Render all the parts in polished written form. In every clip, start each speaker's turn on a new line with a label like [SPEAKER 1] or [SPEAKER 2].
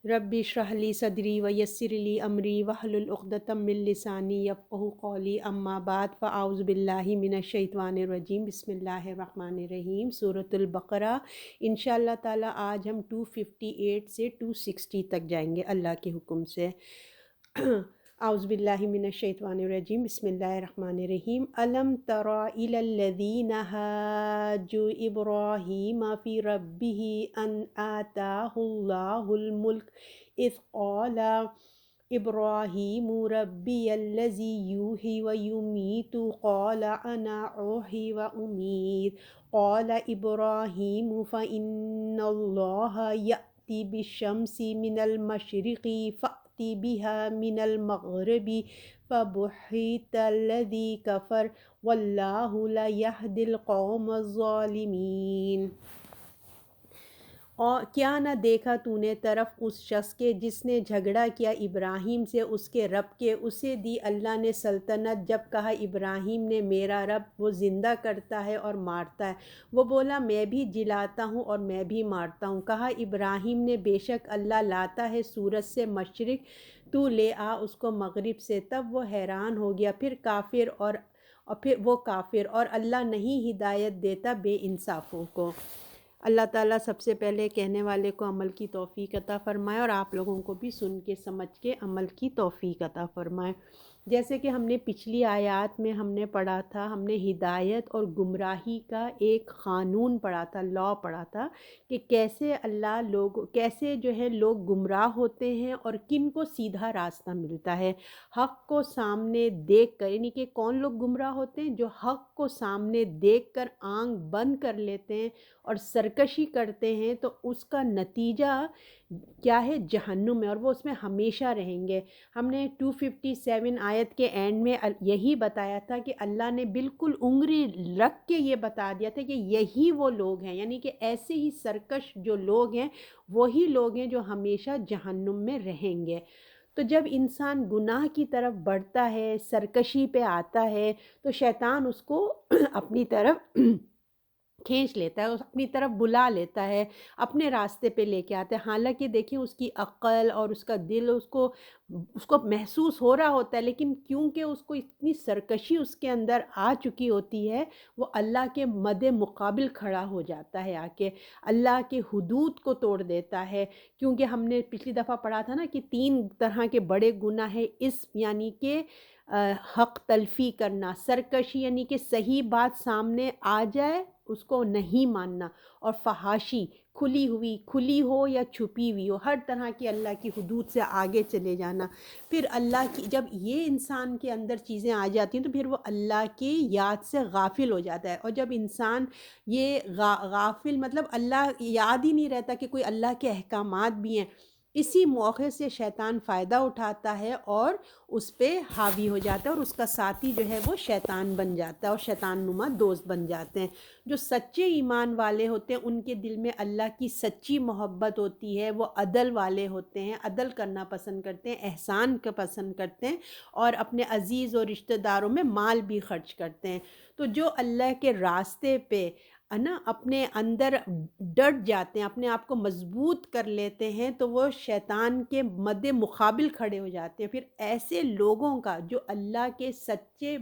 [SPEAKER 1] ربی اشرح لی صدری ویسر لی امری واحلل عقدۃ من لسانی یفقہوا قولی اما بعد فاعوذ باللہ من الشیطان الرجیم بسم اللہ الرحمن الرحیم سورۃ البقرہ۔ انشاءاللہ تعالی آج ہم 258 سے 260 تک جائیں گے اللہ کے حکم سے۔ اعوذ باللہ من الشیطان الرجیم بسم اللہ الرحمن الرحیم۔ الم تر الی الذین حاجوا ابراہیم فی ربہ ان آتاہ اللہ الملک اذ قال ابراہیم ربی الذی یحیی ویمیت قال انا احیی وامیت قال ابراہیم فإن اللہ یأتی بالشمس من المشرق فأتی بها من المغرب فبہت الذی کفر واللہ لا یہدی القوم الظالمین۔ اور کیا نہ دیکھا تو نے طرف اس شخص کے جس نے جھگڑا کیا ابراہیم سے اس کے رب کے، اسے دی اللہ نے سلطنت جب کہا ابراہیم نے میرا رب وہ زندہ کرتا ہے اور مارتا ہے، وہ بولا میں بھی جلاتا ہوں اور میں بھی مارتا ہوں۔ کہا ابراہیم نے بے شک اللہ لاتا ہے سورج سے مشرق، تو لے آ اس کو مغرب سے، تب وہ حیران ہو گیا پھر کافر اور اللہ نہیں ہدایت دیتا بے انصافوں کو۔ اللہ تعالیٰ سب سے پہلے کہنے والے کو عمل کی توفیق عطا فرمائے اور آپ لوگوں کو بھی سن کے سمجھ کے عمل کی توفیق عطا فرمائے۔ جیسے کہ ہم نے پچھلی آیات میں ہم نے پڑھا تھا، ہم نے ہدایت اور گمراہی کا ایک قانون پڑھا تھا، لا پڑھا تھا کہ کیسے جو ہے لوگ گمراہ ہوتے ہیں اور کن کو سیدھا راستہ ملتا ہے۔ حق کو سامنے دیکھ کر، یعنی کہ کون لوگ گمراہ ہوتے ہیں؟ جو حق کو سامنے دیکھ کر آنکھ بند کر لیتے ہیں اور سرکشی کرتے ہیں، تو اس کا نتیجہ کیا ہے؟ جہنم ہے، اور وہ اس میں ہمیشہ رہیں گے۔ ہم نے 257 آیت کے اینڈ میں یہی بتایا تھا کہ اللہ نے بالکل انگلی رکھ کے یہ بتا دیا تھا کہ یہی وہ لوگ ہیں، یعنی کہ ایسے ہی سرکش جو لوگ ہیں وہی لوگ ہیں جو ہمیشہ جہنم میں رہیں گے۔ تو جب انسان گناہ کی طرف بڑھتا ہے، سرکشی پہ آتا ہے، تو شیطان اس کو اپنی طرف کھینچ لیتا ہے، اپنی طرف بلا لیتا ہے، اپنے راستے پہ لے کے آتا ہے۔ حالانکہ دیکھیں اس کی عقل اور اس کا دل اس کو محسوس ہو رہا ہوتا ہے، لیکن کیونکہ اس کو اتنی سرکشی اس کے اندر آ چکی ہوتی ہے، وہ اللہ کے مد مقابل کھڑا ہو جاتا ہے، آ کے اللہ کے حدود کو توڑ دیتا ہے۔ کیونکہ ہم نے پچھلی دفعہ پڑھا تھا نا کہ 3 طرح کے بڑے گناہ ہیں، یعنی کہ حق تلفی کرنا، سرکشی یعنی کہ صحیح بات سامنے آ جائے اس کو نہیں ماننا، اور فحاشی کھلی ہو یا چھپی ہوئی ہو، ہر طرح کی اللہ کی حدود سے آگے چلے جانا۔ پھر اللہ کی جب یہ انسان کے اندر چیزیں آ جاتی ہیں تو پھر وہ اللہ کی یاد سے غافل ہو جاتا ہے، اور جب انسان یہ غافل مطلب اللہ یاد ہی نہیں رہتا کہ کوئی اللہ کے احکامات بھی ہیں، اسی موقع سے شیطان فائدہ اٹھاتا ہے اور اس پہ حاوی ہو جاتا ہے، اور اس کا ساتھی جو ہے وہ شیطان بن جاتا ہے اور شیطان نما دوست بن جاتے ہیں۔ جو سچے ایمان والے ہوتے ہیں ان کے دل میں اللہ کی سچی محبت ہوتی ہے، وہ عدل والے ہوتے ہیں، عدل کرنا پسند کرتے ہیں، احسان کا پسند کرتے ہیں، اور اپنے عزیز اور رشتہ داروں میں مال بھی خرچ کرتے ہیں۔ تو جو اللہ کے راستے پہ اپنے اندر ڈٹ جاتے ہیں، اپنے آپ کو مضبوط کر لیتے ہیں، تو وہ شیطان کے مد مقابل کھڑے ہو جاتے ہیں۔ پھر ایسے لوگوں کا جو اللہ کے سچے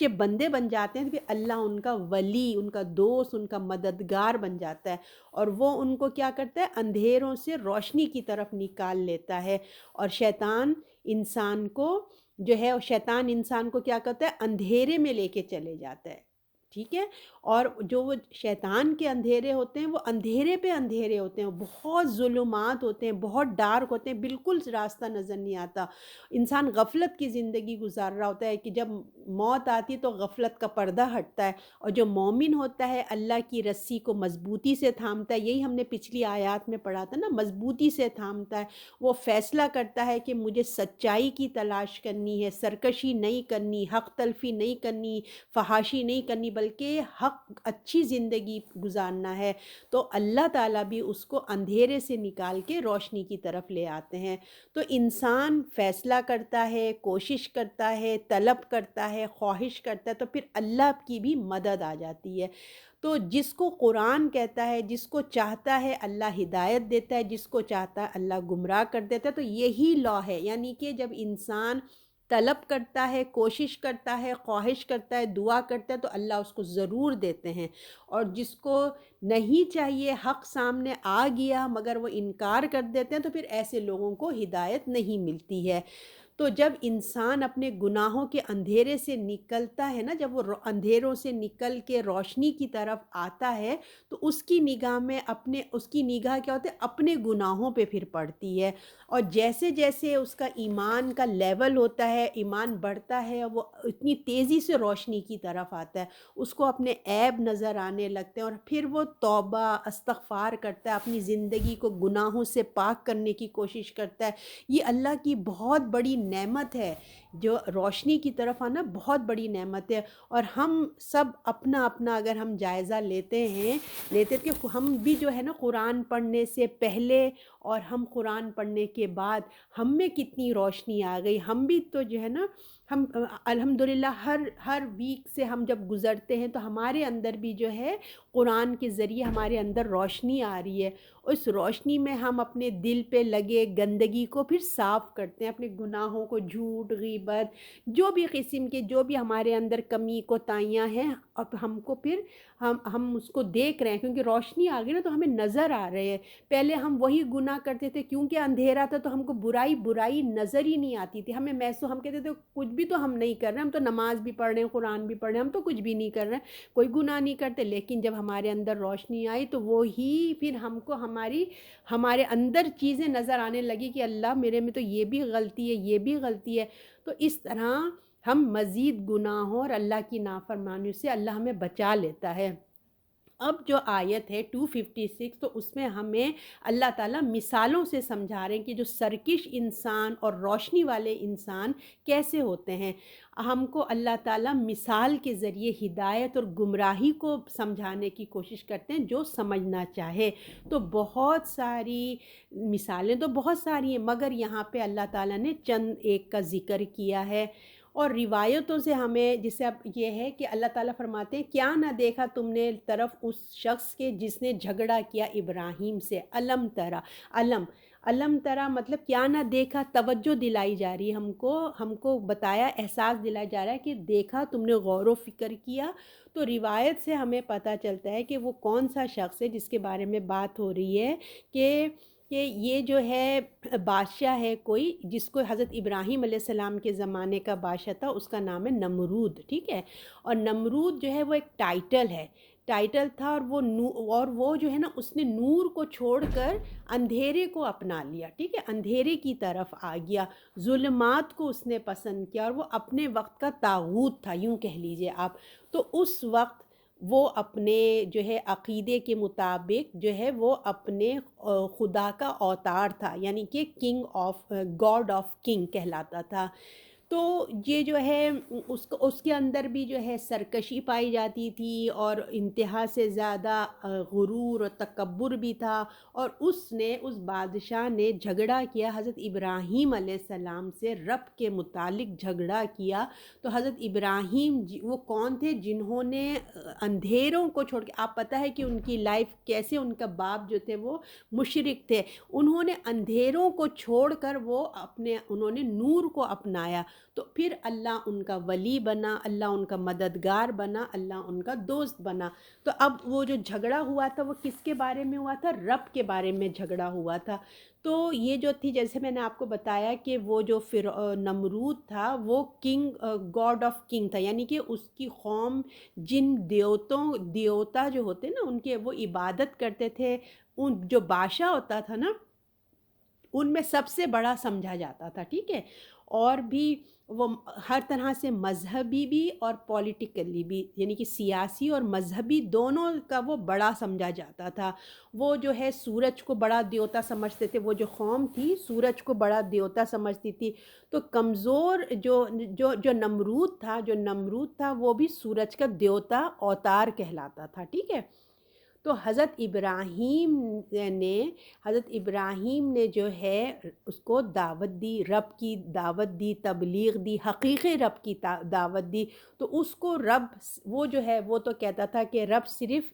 [SPEAKER 1] بندے بن جاتے ہیں، کہ اللہ ان کا ولی، ان کا دوست، ان کا مددگار بن جاتا ہے، اور وہ ان کو کیا کرتا ہے؟ اندھیروں سے روشنی کی طرف نکال لیتا ہے۔ اور شیطان انسان کو کیا کرتا ہے؟ اندھیرے میں لے کے چلے جاتا ہے، ٹھیک ہے؟ اور جو وہ شیطان کے اندھیرے ہوتے ہیں وہ اندھیرے پہ اندھیرے ہوتے ہیں، بہت ظلمات ہوتے ہیں، بہت ڈارک ہوتے ہیں، بالکل راستہ نظر نہیں آتا۔ انسان غفلت کی زندگی گزار رہا ہوتا ہے کہ جب موت آتی ہے تو غفلت کا پردہ ہٹتا ہے، اور جو مومن ہوتا ہے اللہ کی رسی کو مضبوطی سے تھامتا ہے، یہی ہم نے پچھلی آیات میں پڑھا تھا نا، مضبوطی سے تھامتا ہے، وہ فیصلہ کرتا ہے کہ مجھے سچائی کی تلاش کرنی ہے، سرکشی نہیں کرنی، حق تلفی نہیں کرنی، فحاشی نہیں کرنی، بلکہ حق اچھی زندگی گزارنا ہے، تو اللہ تعالیٰ بھی اس کو اندھیرے سے نکال کے روشنی کی طرف لے آتے ہیں۔ تو انسان فیصلہ کرتا ہے، کوشش کرتا ہے، طلب کرتا ہے، خواہش کرتا ہے، تو پھر اللہ کی بھی مدد آ جاتی ہے۔ تو جس کو قرآن کہتا ہے، جس کو چاہتا ہے اللہ ہدایت دیتا ہے، جس کو چاہتا ہے اللہ گمراہ کر دیتا ہے، تو یہی لا ہے، یعنی کہ جب انسان طلب کرتا ہے، کوشش کرتا ہے، خواہش کرتا ہے، دعا کرتا ہے، تو اللہ اس کو ضرور دیتے ہیں، اور جس کو نہیں چاہیے، حق سامنے آ گیا مگر وہ انکار کر دیتے ہیں، تو پھر ایسے لوگوں کو ہدایت نہیں ملتی ہے۔ تو جب انسان اپنے گناہوں کے اندھیرے سے نکلتا ہے نا، جب وہ اندھیروں سے نکل کے روشنی کی طرف آتا ہے، تو اس کی نگاہ میں اس کی نگاہ کیا ہوتا ہے، اپنے گناہوں پہ پھر پڑتی ہے، اور جیسے جیسے اس کا ایمان کا لیول ہوتا ہے، ایمان بڑھتا ہے، وہ اتنی تیزی سے روشنی کی طرف آتا ہے، اس کو اپنے عیب نظر آنے لگتے ہیں، اور پھر وہ توبہ استغفار کرتا ہے، اپنی زندگی کو گناہوں سے پاک کرنے کی کوشش کرتا ہے۔ یہ اللہ کی بہت بڑی نعمت ہے، جو روشنی کی طرف آنا بہت بڑی نعمت ہے، اور ہم سب اپنا اپنا اگر ہم جائزہ لیتے کہ ہم بھی جو ہے نا قرآن پڑھنے سے پہلے اور ہم قرآن پڑھنے کے بعد ہم میں کتنی روشنی آ گئی، ہم بھی تو جو ہے نا، ہم الحمدللہ ہر ویک سے ہم جب گزرتے ہیں تو ہمارے اندر بھی جو ہے قرآن کے ذریعے ہمارے اندر روشنی آ رہی ہے، اس روشنی میں ہم اپنے دل پہ لگے گندگی کو پھر صاف کرتے ہیں، اپنے گناہوں کو، جھوٹ، غیبت، جو بھی قسم کے جو بھی ہمارے اندر کمی کوتاہیاں ہیں، اب ہم کو پھر ہم اس کو دیکھ رہے ہیں، کیونکہ روشنی آ گئی نا، تو ہمیں نظر آ رہے ہیں۔ پہلے ہم وہی گناہ کرتے تھے، کیونکہ اندھیرا تھا تو ہم کو برائی نظر ہی نہیں آتی تھی، ہم کہتے تھے کچھ بھی تو ہم نہیں کر رہے، ہم تو نماز بھی پڑھ رہے ہیں، قرآن بھی پڑھ رہے ہیں، ہم تو کچھ بھی نہیں کر رہے ہیں، کوئی گناہ نہیں کرتے۔ لیکن جب ہمارے اندر روشنی آئی تو وہی پھر ہم کو ہمارے اندر چیزیں نظر آنے لگی کہ اللہ میرے میں تو یہ بھی غلطی ہے، یہ بھی غلطی ہے۔ تو اس طرح ہم مزید گناہوں اور اللہ کی نافرمانیوں سے اللہ ہمیں بچا لیتا ہے۔ اب جو آیت ہے 256، تو اس میں ہمیں اللہ تعالیٰ مثالوں سے سمجھا رہے ہیں کہ جو سرکش انسان اور روشنی والے انسان کیسے ہوتے ہیں۔ ہم کو اللہ تعالیٰ مثال کے ذریعے ہدایت اور گمراہی کو سمجھانے کی کوشش کرتے ہیں، جو سمجھنا چاہے۔ تو بہت ساری مثالیں تو بہت ساری ہیں، مگر یہاں پہ اللہ تعالیٰ نے چند ایک کا ذکر کیا ہے، اور روایتوں سے ہمیں، جسے اب یہ ہے کہ اللہ تعالیٰ فرماتے ہیں کیا نہ دیکھا تم نے طرف اس شخص کے جس نے جھگڑا کیا ابراہیم سے، علم ترا مطلب کیا نہ دیکھا، توجہ دلائی جا رہی ہے ہم کو بتایا، احساس دلایا جا رہا ہے کہ دیکھا تم نے، غور و فکر کیا۔ تو روایت سے ہمیں پتہ چلتا ہے کہ وہ کون سا شخص ہے جس کے بارے میں بات ہو رہی ہے، کہ یہ جو ہے بادشاہ ہے کوئی، جس کو حضرت ابراہیم علیہ السلام کے زمانے کا بادشاہ تھا، اس کا نام ہے نمرود، ٹھیک ہے۔ اور نمرود جو ہے وہ ایک ٹائٹل تھا، اور وہ جو ہے نا، اس نے نور کو چھوڑ کر اندھیرے کو اپنا لیا، ٹھیک ہے، اندھیرے کی طرف آ گیا، ظلمات کو اس نے پسند کیا، اور وہ اپنے وقت کا طاغوت تھا، یوں کہہ لیجئے آپ۔ تو اس وقت وہ اپنے جو ہے عقیدے کے مطابق جو ہے وہ اپنے خدا کا اوتار تھا، یعنی کہ گاڈ آف کنگ کہلاتا تھا۔ تو یہ جو ہے اس کے اندر بھی جو ہے سرکشی پائی جاتی تھی، اور انتہا سے زیادہ غرور اور تکبر بھی تھا، اور اس بادشاہ نے جھگڑا کیا حضرت ابراہیم علیہ السلام سے، رب کے متعلق جھگڑا کیا۔ تو حضرت ابراہیم وہ کون تھے؟ جنہوں نے اندھیروں کو چھوڑ کے، آپ پتہ ہے کہ ان کی لائف کیسے، ان کا باپ جو تھے وہ مشرک تھے، انہوں نے اندھیروں کو چھوڑ کر انہوں نے نور کو اپنایا، تو پھر اللہ ان کا ولی بنا، اللہ ان کا مددگار بنا، اللہ ان کا دوست بنا۔ تو اب وہ جو جھگڑا ہوا تھا وہ کس کے بارے میں ہوا تھا؟ رب کے بارے میں جھگڑا ہوا تھا۔ تو یہ جو تھی، جیسے میں نے آپ کو بتایا کہ وہ جو نمرود تھا وہ گاڈ آف کنگ تھا، یعنی کہ اس کی قوم جن دیوتا جو ہوتے نا، ان کے وہ عبادت کرتے تھے، ان جو بادشاہ ہوتا تھا نا، ان میں سب سے بڑا سمجھا جاتا تھا، ٹھیک ہے۔ اور بھی وہ ہر طرح سے مذہبی بھی اور پولیٹیکلی بھی، یعنی کہ سیاسی اور مذہبی دونوں کا وہ بڑا سمجھا جاتا تھا۔ وہ جو ہے سورج کو بڑا دیوتا سمجھتے تھے، وہ جو قوم تھی سورج کو بڑا دیوتا سمجھتی تھی۔ تو کمزور جو نمرود تھا وہ بھی سورج کا دیوتا اوتار کہلاتا تھا، ٹھیک ہے۔ تو حضرت ابراہیم نے جو ہے اس کو دعوت دی، رب کی دعوت دی، تبلیغ دی، حقیقی رب کی دعوت دی۔ تو اس کو رب، وہ جو ہے وہ تو کہتا تھا کہ رب صرف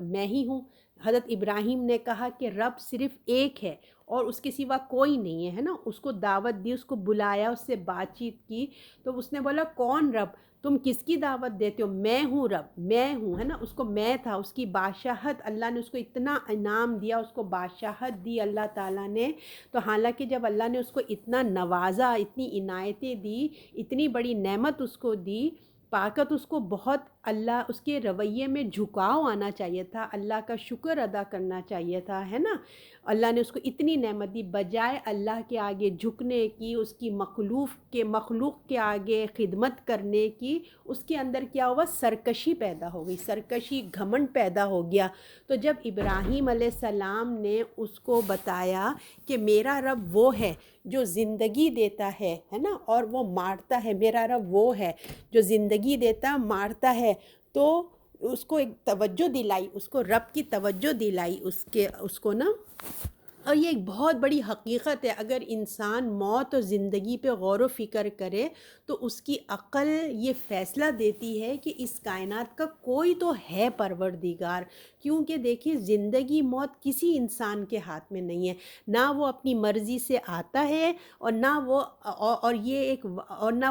[SPEAKER 1] میں ہی ہوں۔ حضرت ابراہیم نے کہا کہ رب صرف ایک ہے اور اس کے سوا کوئی نہیں ہے نا۔ اس کو دعوت دی، اس کو بلایا، اس سے بات چیت کی، تو اس نے بولا کون رب، تم کس کی دعوت دیتے ہو؟ میں ہوں رب، میں ہوں، ہے نا۔ اس کو میں تھا، اس کی بادشاہت، اللہ نے اس کو اتنا انعام دیا، اس کو بادشاہت دی اللہ تعالیٰ نے۔ تو حالانکہ جب اللہ نے اس کو اتنا نوازا، اتنی عنایتیں دی، اتنی بڑی نعمت اس کو دی، پاکت اس کو بہت، اللہ اس کے رویے میں جھکاؤ آنا چاہیے تھا، اللہ کا شکر ادا کرنا چاہیے تھا، ہے نا۔ اللہ نے اس کو اتنی نعمت دی، بجائے اللہ کے آگے جھکنے کی، اس کی مخلوق کے آگے خدمت کرنے کی، اس کے اندر کیا ہوا؟ سرکشی پیدا ہو گئی، سرکشی، گھمنڈ پیدا ہو گیا۔ تو جب ابراہیم علیہ السلام نے اس کو بتایا کہ میرا رب وہ ہے جو زندگی دیتا ہے نا، اور وہ مارتا ہے، میرا رب وہ ہے جو زندگی دیتا مارتا ہے، تو اس کو ایک توجہ دلائی، اس کو رب کی توجہ دلائی، اس کو نا۔ اور یہ ایک بہت بڑی حقیقت ہے، اگر انسان موت اور زندگی پہ غور و فکر کرے تو اس کی عقل یہ فیصلہ دیتی ہے کہ اس کائنات کا کوئی تو ہے پروردگار۔ کیونکہ دیکھیں، زندگی موت کسی انسان کے ہاتھ میں نہیں ہے، نہ وہ اپنی مرضی سے آتا ہے اور نہ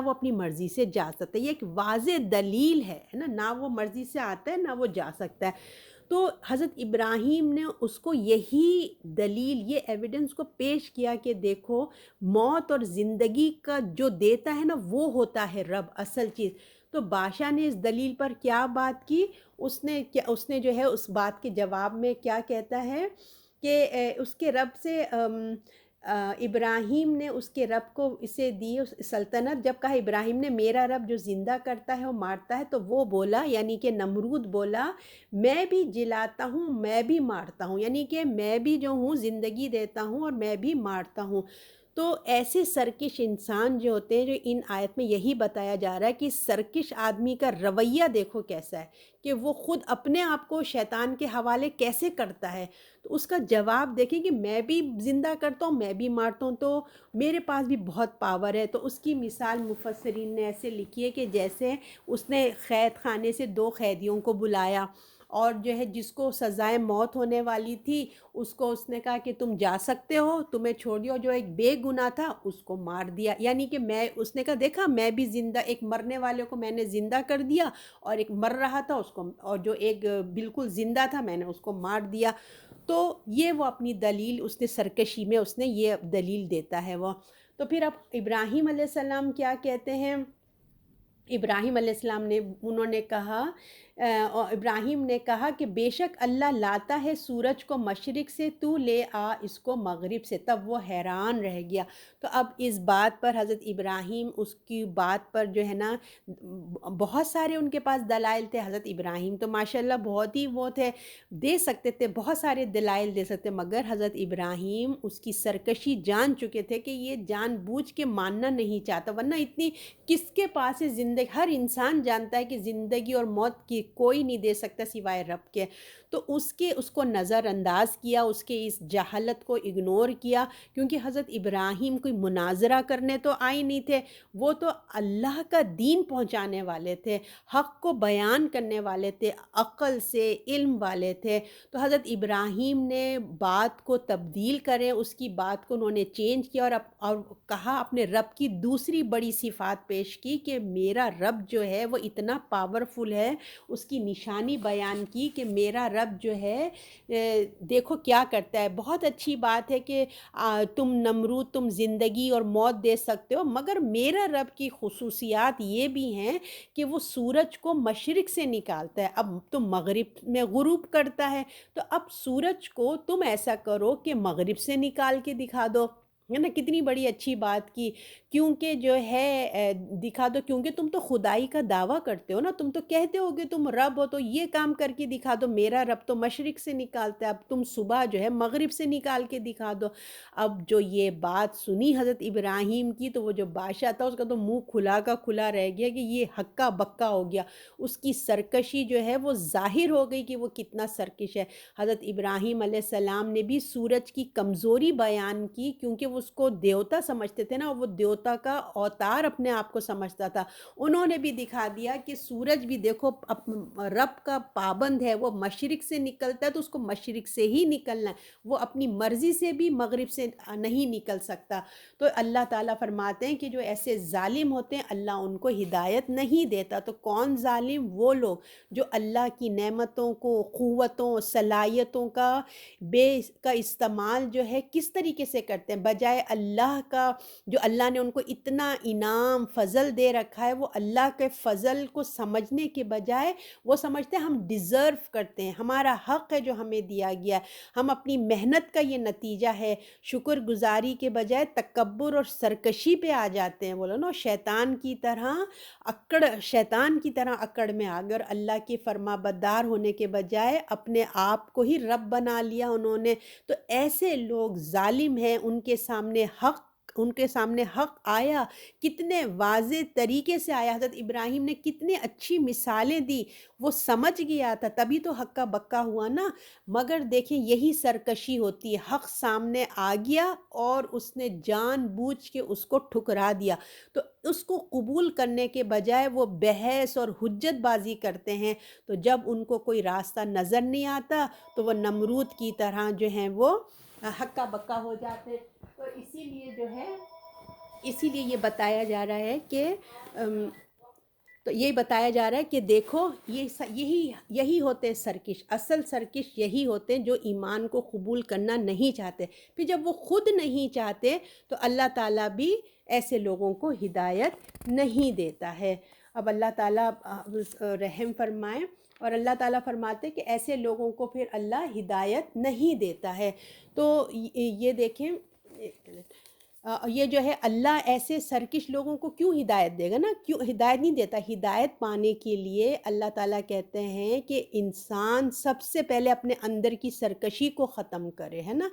[SPEAKER 1] وہ اپنی مرضی سے جا سکتا ہے۔ یہ ایک واضح دلیل ہے نا، نہ وہ مرضی سے آتا ہے نہ وہ جا سکتا ہے۔ تو حضرت ابراہیم نے اس کو یہی دلیل، یہ ایویڈنس کو پیش کیا کہ دیکھو، موت اور زندگی کا جو دیتا ہے نا وہ ہوتا ہے رب، اصل چیز۔ تو بادشاہ نے اس دلیل پر کیا بات کی، اس نے جو ہے اس بات کے جواب میں کیا کہتا ہے کہ اس کے رب سے ابراہیم نے اس کے رب کو اسے دی سلطنت۔ جب کہا ابراہیم نے میرا رب جو زندہ کرتا ہے وہ مارتا ہے، تو وہ بولا، یعنی کہ نمرود بولا، میں بھی جلاتا ہوں، میں بھی مارتا ہوں، یعنی کہ میں بھی جو ہوں زندگی دیتا ہوں اور میں بھی مارتا ہوں۔ تو ایسے سرکش انسان جو ہوتے ہیں، جو ان آیت میں یہی بتایا جا رہا ہے کہ سرکش آدمی کا رویہ دیکھو کیسا ہے، کہ وہ خود اپنے آپ کو شیطان کے حوالے کیسے کرتا ہے۔ تو اس کا جواب دیکھیں کہ میں بھی زندہ کرتا ہوں، میں بھی مارتا ہوں، تو میرے پاس بھی بہت پاور ہے۔ تو اس کی مثال مفسرین نے ایسے لکھی ہے کہ جیسے اس نے قید خانے سے 2 قیدیوں کو بلایا، اور جو ہے جس کو سزائے موت ہونے والی تھی اس کو اس نے کہا کہ تم جا سکتے ہو، تمہیں چھوڑ دیا، جو ایک بے گناہ تھا اس کو مار دیا۔ یعنی کہ اس نے کہا دیکھا، میں بھی زندہ، ایک مرنے والے کو میں نے زندہ کر دیا، اور ایک مر رہا تھا اس کو، اور جو ایک بالکل زندہ تھا میں نے اس کو مار دیا۔ تو یہ وہ اپنی دلیل، اس نے سرکشی میں اس نے یہ دلیل دیتا ہے وہ۔ تو پھر اب ابراہیم علیہ السلام کیا کہتے ہیں؟ ابراہیم علیہ السلام نے، انہوں نے کہا، ابراہیم نے کہا کہ بے شک اللہ لاتا ہے سورج کو مشرق سے، تو لے آ اس کو مغرب سے۔ تب وہ حیران رہ گیا۔ تو اب اس بات پر حضرت ابراہیم، اس کی بات پر جو ہے نا، بہت سارے ان کے پاس دلائل تھے۔ حضرت ابراہیم تو ماشاءاللہ بہت ہی وہ تھے، دے سکتے تھے، بہت سارے دلائل دے سکتے، مگر حضرت ابراہیم اس کی سرکشی جان چکے تھے کہ یہ جان بوجھ کے ماننا نہیں چاہتا، ورنہ اتنی کس کے پاس ہے زندگی؟ ہر انسان جانتا ہے کہ زندگی اور موت کی کوئی نہیں دے سکتا سوائے رب کے۔ تو اس کو نظر انداز کیا، اس کے اس جہالت کو اگنور کیا، کیونکہ حضرت ابراہیم کوئی مناظرہ کرنے تو آئے نہیں تھے، وہ تو اللہ کا دین پہنچانے والے تھے، حق کو بیان کرنے والے تھے، عقل سے علم والے تھے۔ تو حضرت ابراہیم نے بات کو تبدیل کریں، اس کی بات کو انہوں نے چینج کیا، اور کہا، اپنے رب کی دوسری بڑی صفات پیش کی کہ میرا رب جو ہے وہ اتنا پاورفل ہے، اس کی نشانی بیان کی کہ میرا رب جو ہے دیکھو کیا کرتا ہے۔ بہت اچھی بات ہے کہ تم نمرود، تم زندگی اور موت دے سکتے ہو، مگر میرا رب کی خصوصیات یہ بھی ہیں کہ وہ سورج کو مشرق سے نکالتا ہے، اب تم مغرب میں غروب کرتا ہے، تو اب سورج کو تم ایسا کرو کہ مغرب سے نکال کے دکھا دو۔ ہے نا, کتنی بڑی اچھی بات کی. کیونکہ جو ہے دکھا دو, کیونکہ تم تو خدائی کا دعویٰ کرتے ہو نا, تم تو کہتے ہو کہ تم رب ہو, تو یہ کام کر کے دکھا دو. میرا رب تو مشرق سے نکالتا ہے, اب تم صبح جو ہے مغرب سے نکال کے دکھا دو. اب جو یہ بات سنی حضرت ابراہیم کی, تو وہ جو بادشاہ تھا اس کا تو منہ کھلا کا کھلا رہ گیا کہ یہ ہکا بکا ہو گیا. اس کی سرکشی جو ہے وہ ظاہر ہو گئی کہ وہ کتنا سرکش ہے. حضرت ابراہیم علیہ السلام نے بھی سورج کی کمزوری بیان کی, کیونکہ وہ اس کو دیوتا سمجھتے تھے نا, وہ دیوتا کا اوتار اپنے آپ کو سمجھتا تھا. انہوں نے بھی دکھا دیا کہ سورج بھی دیکھو رب کا پابند ہے, وہ مشرق سے نکلتا ہے تو اس کو مشرق سے ہی نکلنا ہے, وہ اپنی مرضی سے بھی مغرب سے نہیں نکل سکتا. تو اللہ تعالیٰ فرماتے ہیں کہ جو ایسے ظالم ہوتے ہیں اللہ ان کو ہدایت نہیں دیتا. تو کون ظالم؟ وہ لوگ جو اللہ کی نعمتوں کو, قوتوں, صلاحیتوں کا استعمال جو ہے کس طریقے سے کرتے ہیں, بجائے اللہ کا جو اللہ نے ان کو اتنا انعام فضل دے رکھا ہے, وہ اللہ کے فضل کو سمجھنے کے بجائے وہ سمجھتے ہیں ہم ڈیزرو کرتے ہیں, ہمارا حق ہے جو ہمیں دیا گیا ہے, ہم اپنی محنت کا یہ نتیجہ ہے. شکر گزاری کے بجائے تکبر اور سرکشی پہ آ جاتے ہیں. بولو نا, شیطان کی طرح اکڑ میں آ گئے, اور اللہ کے فرما بردار ہونے کے بجائے اپنے آپ کو ہی رب بنا لیا انہوں نے. تو ایسے لوگ ظالم ہیں, ان کے سامنے حق آیا, کتنے واضح طریقے سے آیا. حضرت ابراہیم نے کتنے اچھی مثالیں دی, وہ سمجھ گیا تھا, تبھی تو حقہ بکا ہوا نا. مگر دیکھیں یہی سرکشی ہوتی ہے, حق سامنے آ گیا اور اس نے جان بوجھ کے اس کو ٹھکرا دیا. تو اس کو قبول کرنے کے بجائے وہ بحث اور حجت بازی کرتے ہیں. تو جب ان کو کوئی راستہ نظر نہیں آتا تو وہ نمرود کی طرح جو ہیں وہ ہکا بکا ہو جاتے. تو اسی لیے یہ بتایا جا رہا ہے کہ دیکھو یہی ہوتے ہیں سرکش. اصل سرکش یہی ہوتے ہیں جو ایمان کو قبول کرنا نہیں چاہتے. پھر جب وہ خود نہیں چاہتے تو اللہ تعالیٰ بھی ایسے لوگوں کو ہدایت نہیں دیتا ہے. اب اللہ تعالیٰ رحم فرمائے, اور اللہ تعالیٰ فرماتے ہیں کہ ایسے لوگوں کو پھر اللہ ہدایت نہیں دیتا ہے. تو یہ دیکھیں, یہ جو ہے اللہ ایسے سرکش لوگوں کو کیوں ہدایت دے گا نا, کیوں ہدایت نہیں دیتا. ہدایت پانے کے لیے اللہ تعالیٰ کہتے ہیں کہ انسان سب سے پہلے اپنے اندر کی سرکشی کو ختم کرے, ہے نا.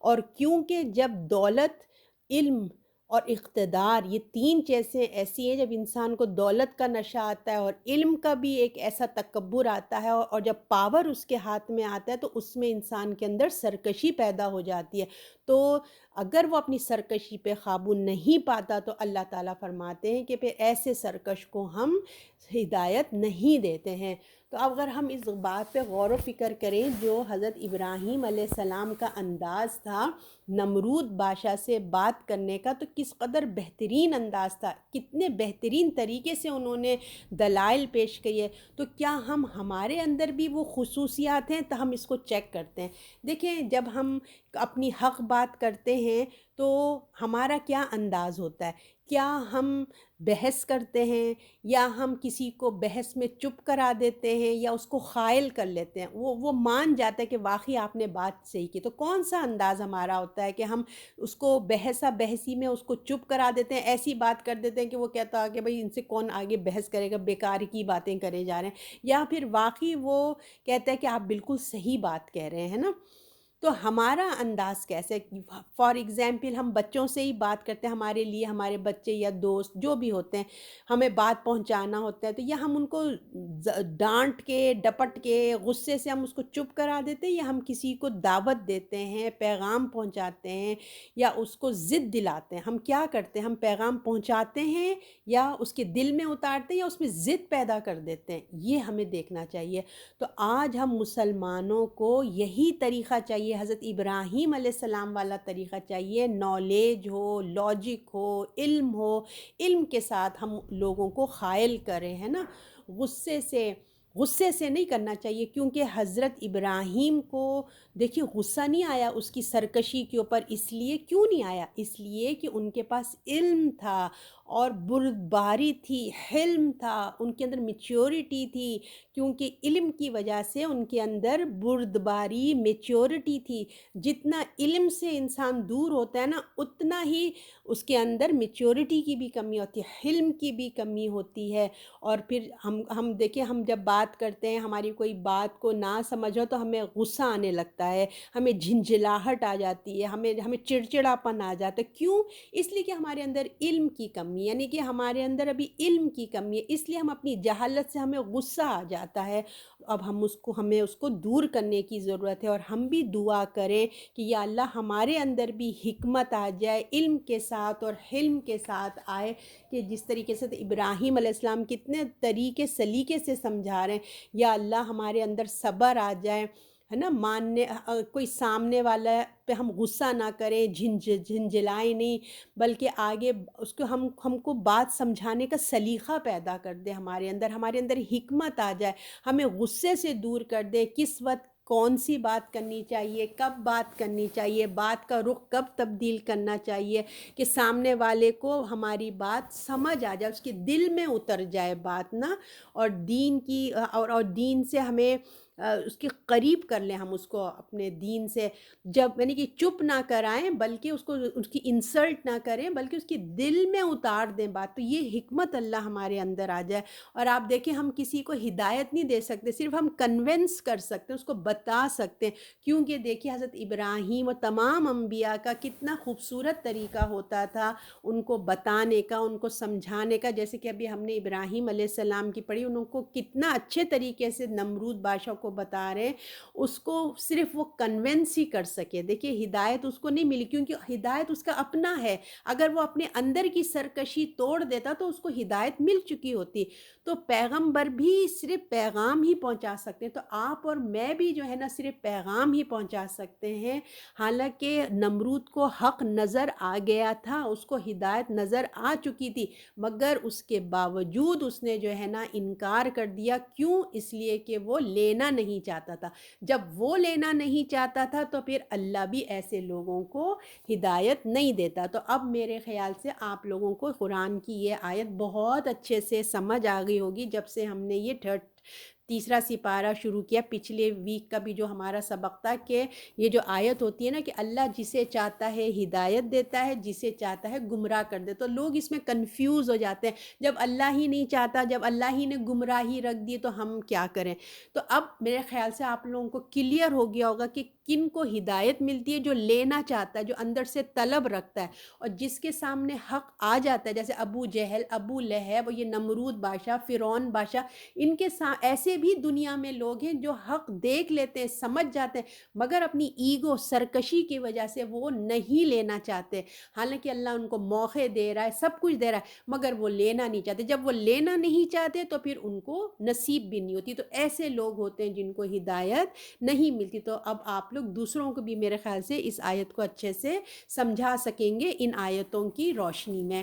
[SPEAKER 1] اور کیونکہ جب دولت, علم اور اقتدار, یہ تین چیزیں ایسی ہیں, جب انسان کو دولت کا نشہ آتا ہے اور علم کا بھی ایک ایسا تکبر آتا ہے, اور جب پاور اس کے ہاتھ میں آتا ہے تو اس میں انسان کے اندر سرکشی پیدا ہو جاتی ہے. تو اگر وہ اپنی سرکشی پہ قابو نہیں پاتا تو اللہ تعالیٰ فرماتے ہیں کہ پھر ایسے سرکش کو ہم ہدایت نہیں دیتے ہیں. تو اگر ہم اس بات پہ غور و فکر کریں, جو حضرت ابراہیم علیہ السلام کا انداز تھا نمرود بادشاہ سے بات کرنے کا, تو کس قدر بہترین انداز تھا, کتنے بہترین طریقے سے انہوں نے دلائل پیش کیے. تو کیا ہمارے اندر بھی وہ خصوصیات ہیں؟ تو ہم اس کو چیک کرتے ہیں. دیکھیں, جب ہم اپنی حق بات کرتے ہیں تو ہمارا کیا انداز ہوتا ہے. کیا ہم بحث کرتے ہیں, یا ہم کسی کو بحث میں چپ کرا دیتے ہیں, یا اس کو قائل کر لیتے ہیں, وہ مان جاتا ہے کہ واقعی آپ نے بات صحیح کی. تو کون سا انداز ہمارا ہوتا ہے کہ ہم اس کو بحثی میں اس کو چپ کرا دیتے ہیں, ایسی بات کر دیتے ہیں کہ وہ کہتا ہے کہ بھئی ان سے کون آگے بحث کرے گا, بیکار کی باتیں کرے جا رہے ہیں, یا پھر واقعی وہ کہتا ہے کہ آپ بالکل صحیح بات کہہ رہے ہیں نا. تو ہمارا انداز کیسے, فار ایگزامپل ہم بچوں سے ہی بات کرتے ہیں, ہمارے لیے ہمارے بچے یا دوست جو بھی ہوتے ہیں, ہمیں بات پہنچانا ہوتا ہے, تو یا ہم ان کو ڈانٹ کے ڈپٹ کے غصے سے ہم اس کو چپ کرا دیتے ہیں, یا ہم کسی کو دعوت دیتے ہیں, پیغام پہنچاتے ہیں, یا اس کو ضد دلاتے ہیں. ہم کیا کرتے ہیں, ہم پیغام پہنچاتے ہیں یا اس کے دل میں اتارتے ہیں, یا اس میں ضد پیدا کر دیتے ہیں. یہ ہمیں دیکھنا چاہیے. تو آج ہم مسلمانوں کو یہی طریقہ چاہیے, حضرت ابراہیم علیہ السلام والا طریقہ چاہیے. نالج ہو, لاجک ہو, علم کے ساتھ ہم لوگوں کو قائل کریں, ہے نا. غصے سے غصے سے نہیں کرنا چاہیے، کیونکہ حضرت ابراہیم کو دیکھیے غصہ نہیں آیا اس کی سرکشی کے اوپر، اس لیے کیوں نہیں آیا؟ اس لیے کہ ان کے پاس علم تھا اور بردباری تھی، حلم تھا، ان کے اندر میچیورٹی تھی، کیونکہ علم کی وجہ سے ان کے اندر بردباری میچیورٹی تھی۔ جتنا علم سے انسان دور ہوتا ہے نا، اتنا ہی اس کے اندر میچیورٹی کی بھی کمی ہوتی ہے، حلم کی بھی کمی ہوتی ہے۔ اور پھر ہم دیکھیں، ہم جب بات کرتے ہیں، ہماری کوئی بات کو نہ سمجھ ہو تو ہمیں غصہ آنے لگتا ہے، ہمیں جھنجھلاہٹ آ جاتی ہے، ہمیں چڑچڑاپن آ جاتا ہے۔ کیوں؟ اس لیے کہ ہمارے اندر علم کی کمی، یعنی کہ ہمارے اندر ابھی علم کی کمی ہے، اس لیے ہم اپنی جہالت سے ہمیں غصہ آ جاتا ہے۔ اب ہمیں اس کو دور کرنے کی ضرورت ہے، اور ہم بھی دعا کریں کہ یا اللہ ہمارے اندر بھی حکمت آ جائے، علم کے ساتھ اور حلم کے ساتھ آئے، کہ جس طریقے سے ابراہیم علیہ السلام کتنے طریقے سلیقے سے سمجھا رہے ہیں، یا اللہ ہمارے اندر صبر آ جائے، ہے نا، ماننے کوئی سامنے والا پہ ہم غصہ نہ کریں، جھنجھلائیں نہیں، بلکہ آگے اس کو ہم کو بات سمجھانے کا سلیقہ پیدا کر دے، ہمارے اندر حکمت آ جائے، ہمیں غصے سے دور کر دے، کس وقت کون سی بات کرنی چاہیے، کب بات کرنی چاہیے، بات کا رخ کب تبدیل کرنا چاہیے، کہ سامنے والے کو ہماری بات سمجھ آ جائے، اس کے دل میں اتر جائے بات نا، اور دین کی اور دین سے ہمیں اس کے قریب کر لیں، ہم اس کو اپنے دین سے، جب یعنی کہ چپ نہ کرائیں، بلکہ اس کی انسلٹ نہ کریں، بلکہ اس کی دل میں اتار دیں بات، تو یہ حکمت اللہ ہمارے اندر آ جائے۔ اور آپ دیکھیں، ہم کسی کو ہدایت نہیں دے سکتے، صرف ہم کنونس کر سکتے ہیں، اس کو بتا سکتے ہیں، کیونکہ دیکھیے حضرت ابراہیم اور تمام انبیاء کا کتنا خوبصورت طریقہ ہوتا تھا ان کو بتانے کا، ان کو سمجھانے کا، جیسے کہ ابھی ہم نے ابراہیم علیہ السلام کی پڑھی، ان کو کتنا اچھے طریقے سے نمرود بادشاہ کو بتا رہے ہیں، اس کو صرف وہ کنونس ہی کر سکے۔ دیکھیے ہدایت اس کو نہیں ملی، کیونکہ ہدایت اس کا اپنا ہے، اگر وہ اپنے اندر کی سرکشی توڑ دیتا تو اس کو ہدایت مل چکی ہوتی۔ تو پیغمبر بھی صرف پیغام ہی پہنچا سکتے ہیں، تو آپ اور میں بھی جو ہے نا صرف پیغام ہی پہنچا سکتے ہیں۔ حالانکہ نمرود کو حق نظر آ گیا تھا، اس کو ہدایت نظر آ چکی تھی، مگر اس کے باوجود اس نے جو ہے نا انکار کر دیا۔ کیوں؟ اس لیے کہ وہ لینا نہیں چاہتا تھا۔ جب وہ لینا نہیں چاہتا تھا تو پھر اللہ بھی ایسے لوگوں کو ہدایت نہیں دیتا۔ تو اب میرے خیال سے آپ لوگوں کو قرآن کی یہ آیت بہت اچھے سے سمجھ آ گئی ہوگی، جب سے ہم نے یہ تیسرا سپارہ شروع کیا، پچھلے ویک کا بھی جو ہمارا سبق تھا، کہ یہ جو آیت ہوتی ہے نا کہ اللہ جسے چاہتا ہے ہدایت دیتا ہے، جسے چاہتا ہے گمراہ کر دے، تو لوگ اس میں کنفیوز ہو جاتے ہیں، جب اللہ ہی نہیں چاہتا، جب اللہ ہی نے گمراہی رکھ دی تو ہم کیا کریں؟ تو اب میرے خیال سے آپ لوگوں کو کلیئر ہو گیا ہوگا کہ کن کو ہدایت ملتی ہے، جو لینا چاہتا ہے، جو اندر سے طلب رکھتا ہے، اور جس کے سامنے حق آ جاتا ہے، جیسے ابو جہل، ابو لہب، یہ نمرود بادشاہ، فرعون بادشاہ، ان کے ایسے بھی دنیا میں لوگ ہیں جو حق دیکھ لیتے ہیں، سمجھ جاتے ہیں، مگر اپنی ایگو سرکشی کی وجہ سے وہ نہیں لینا چاہتے، حالانکہ اللہ ان کو موقع دے رہا ہے، سب کچھ دے رہا ہے، مگر وہ لینا نہیں چاہتے۔ جب وہ لینا نہیں چاہتے تو پھر ان کو نصیب بھی نہیں ہوتی۔ تو ایسے لوگ ہوتے ہیں جن کو ہدایت نہیں ملتی۔ تو اب آپ لوگ دوسروں کو بھی میرے خیال سے اس آیت کو اچھے سے سمجھا سکیں گے ان آیتوں کی روشنی میں۔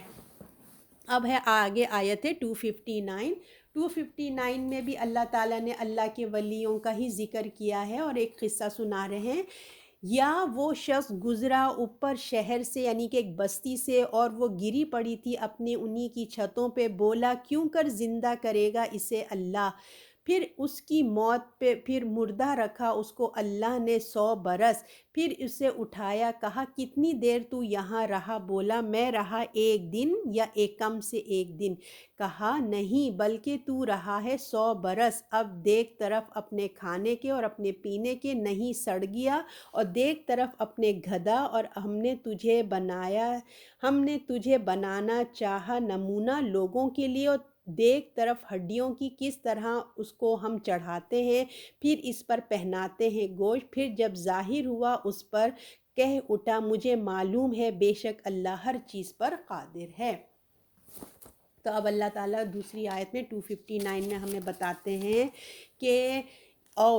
[SPEAKER 1] اب ہے آگے آیت ہے 259۔ 259 میں بھی اللہ تعالیٰ نے اللہ کے ولیوں کا ہی ذکر کیا ہے، اور ایک قصہ سنا رہے ہیں۔ یا وہ شخص گزرا اوپر شہر سے، یعنی کہ ایک بستی سے، اور وہ گری پڑی تھی اپنے انہی کی چھتوں پہ، بولا کیوں کر زندہ کرے گا اسے اللہ، پھر اس کی موت پہ، پھر مردہ رکھا اس کو اللہ نے 100 برس، پھر اسے اٹھایا، کہا کتنی دیر تو یہاں رہا، بولا میں رہا 1 دن یا کم سے 1 دن، کہا نہیں بلکہ تو رہا ہے 100 برس، اب دیکھ طرف اپنے کھانے کے اور اپنے پینے کے، نہیں سڑ گیا، اور دیکھ طرف اپنے گدھا، اور ہم نے تجھے بنانا چاہا نمونہ لوگوں کے لیے، اور دیکھ طرف ہڈیوں کی کس طرح اس کو ہم چڑھاتے ہیں، پھر اس پر پہناتے ہیں گوشت، پھر جب ظاہر ہوا اس پر کہہ اٹھا مجھے معلوم ہے بے شک اللہ ہر چیز پر قادر ہے۔ تو اب اللہ تعالیٰ دوسری آیت میں 259 میں ہمیں بتاتے ہیں کہ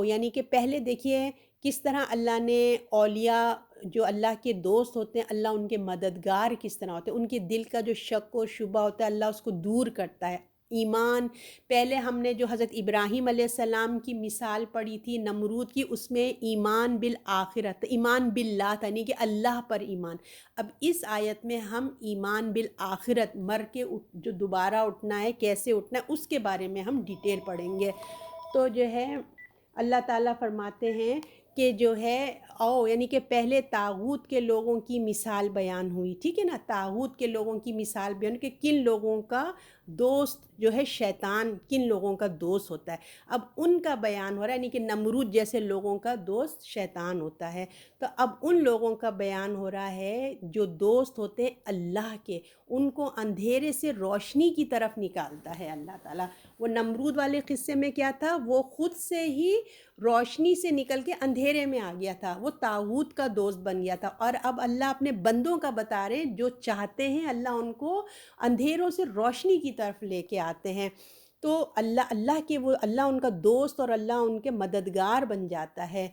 [SPEAKER 1] یعنی کہ پہلے دیکھیے کس طرح اللہ نے اولیاء جو اللہ کے دوست ہوتے ہیں، اللہ ان کے مددگار کس طرح ہوتے ہیں، ان کے دل کا جو شک و شبہ ہوتا ہے اللہ اس کو دور کرتا ہے۔ ایمان، پہلے ہم نے جو حضرت ابراہیم علیہ السلام کی مثال پڑھی تھی نمرود کی، اس میں ایمان بالآخرت، ایمان باللہ تھا، یعنی کہ اللہ پر ایمان۔ اب اس آیت میں ہم ایمان بالآخرت، مر کے جو دوبارہ اٹھنا ہے، کیسے اٹھنا ہے، اس کے بارے میں ہم ڈیٹیل پڑھیں گے۔ تو جو ہے اللہ تعالیٰ فرماتے ہیں کہ جو ہے یعنی کہ پہلے طاغوت کے لوگوں کی مثال بیان ہوئی، ٹھیک ہے نا، طاغوت کے لوگوں کی مثال بیان کہ کن لوگوں کا دوست جو ہے شیطان، کن لوگوں کا دوست ہوتا ہے۔ اب ان کا بیان ہو رہا ہے، یعنی کہ نمرود جیسے لوگوں کا دوست شیطان ہوتا ہے۔ تو اب ان لوگوں کا بیان ہو رہا ہے جو دوست ہوتے ہیں اللہ کے، ان کو اندھیرے سے روشنی کی طرف نکالتا ہے اللہ تعالیٰ۔ وہ نمرود والے قصے میں کیا تھا، وہ خود سے ہی روشنی سے نکل کے اندھیرے میں آ گیا تھا، وہ طاغوت کا دوست بن گیا تھا۔ اور اب اللہ اپنے بندوں کا بتا رہے ہیں، جو چاہتے ہیں اللہ ان کو اندھیروں سے روشنی کی طرف لے کے آتے ہیں۔ تو اللہ ان کا دوست اور اللہ ان کے مددگار بن جاتا ہے۔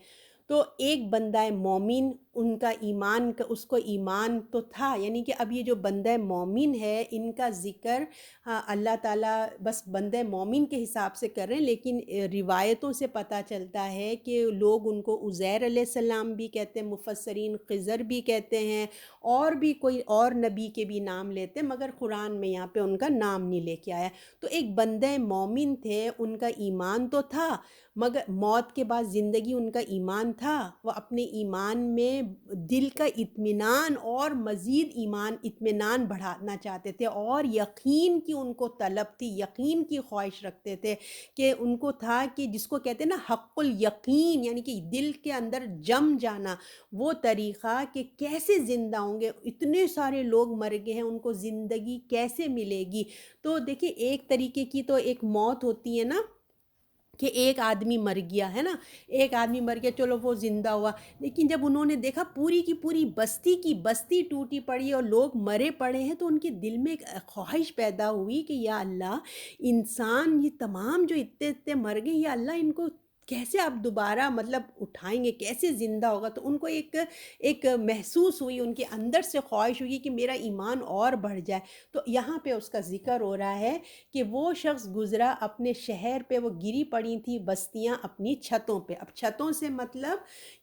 [SPEAKER 1] تو ایک بندہ مومن، ان کا ایمان کا، اس کو ایمان تو تھا، یعنی کہ اب یہ جو بندہ مومن ہے ان کا ذکر اللہ تعالیٰ بس بندہ مومن کے حساب سے کر رہے ہیں، لیکن روایتوں سے پتہ چلتا ہے کہ لوگ ان کو عزیر علیہ السلام بھی کہتے ہیں، مفسرین خضر بھی کہتے ہیں، اور بھی کوئی اور نبی کے بھی نام لیتے ہیں، مگر قرآن میں یہاں پہ ان کا نام نہیں لے کے آیا۔ تو ایک بندہ مومن تھے، ان کا ایمان تو تھا، مگر موت کے بعد زندگی ان کا ایمان تھا، وہ اپنے ایمان میں دل کا اطمینان اور مزید اطمینان بڑھانا چاہتے تھے، اور یقین کی ان کو طلب تھی، یقین کی خواہش رکھتے تھے، کہ ان کو تھا کہ جس کو کہتے ہیں نا حق الیقین، یعنی کہ دل کے اندر جم جانا، وہ طریقہ کہ کیسے زندہ ہوں گے، اتنے سارے لوگ مر گئے ہیں، ان کو زندگی کیسے ملے گی۔ تو دیکھیں ایک طریقے کی تو ایک موت ہوتی ہے نا، کہ ایک آدمی مر گیا ہے نا، ایک آدمی مر گیا، چلو وہ زندہ ہوا، لیکن جب انہوں نے دیکھا پوری کی پوری بستی کی بستی ٹوٹی پڑی اور لوگ مرے پڑے ہیں، تو ان کے دل میں ایک خواہش پیدا ہوئی کہ یا اللہ، انسان یہ تمام جو اتنے اتنے مر گئے، یا اللہ ان کو کیسے آپ دوبارہ مطلب اٹھائیں گے، کیسے زندہ ہوگا۔ تو ان کو ایک محسوس ہوئی، ان کے اندر سے خواہش ہوئی کہ میرا ایمان اور بڑھ جائے۔ تو یہاں پہ اس کا ذکر ہو رہا ہے کہ وہ شخص گزرا اپنے شہر پہ، وہ گری پڑی تھیں بستیاں اپنی چھتوں پہ۔ اب چھتوں سے مطلب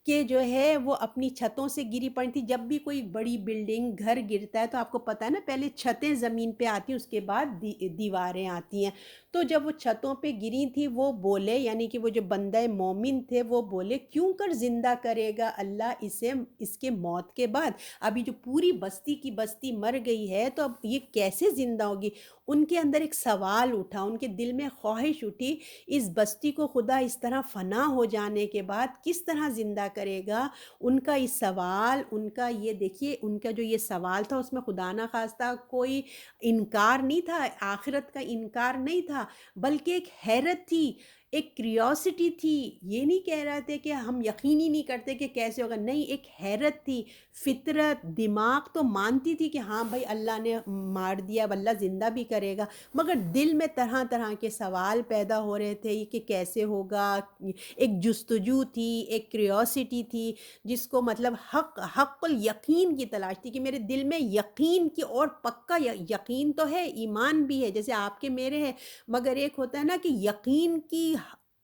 [SPEAKER 1] کہ جو ہے وہ اپنی چھتوں سے گری پڑی تھی۔ جب بھی کوئی بڑی بلڈنگ گھر گرتا ہے تو آپ کو پتہ ہے نا، پہلے چھتیں زمین پہ آتی ہیں، اس کے بعد دیواریں آتی ہیں۔ تو جب وہ چھتوں پہ گری تھی، وہ بولے، یعنی کہ وہ جو بندہ مومن تھے وہ بولے، کیوں کر زندہ کرے گا اللہ اسے اس کے موت کے بعد؟ ابھی جو پوری بستی کی بستی مر گئی ہے، تو اب یہ کیسے زندہ ہوگی؟ ان کے اندر ایک سوال اٹھا، ان کے دل میں خواہش اٹھی، اس بستی کو خدا اس طرح فنا ہو جانے کے بعد کس طرح زندہ کرے گا؟ ان کا اس سوال، ان کا یہ دیکھیے، ان کا جو یہ سوال تھا، اس میں خدا نہ خواستہ کوئی انکار نہیں تھا، آخرت کا انکار نہیں تھا، بلکہ ایک حیرت تھی، ایک کریوسٹی تھی۔ یہ نہیں کہہ رہے تھے کہ ہم یقین ہی نہیں کرتے کہ کیسے ہوگا، نہیں، ایک حیرت تھی۔ فطرت، دماغ تو مانتی تھی کہ ہاں بھائی اللہ نے مار دیا، اب اللہ زندہ بھی کرے گا، مگر دل میں طرح طرح کے سوال پیدا ہو رہے تھے کہ کیسے ہوگا۔ ایک جستجو تھی، ایک کریوسٹی تھی، جس کو مطلب حق الیقین کی تلاش تھی، کہ میرے دل میں یقین کی، اور پکا یقین تو ہے، ایمان بھی ہے جیسے آپ کے میرے ہے، مگر ایک ہوتا ہے نا کہ یقین کی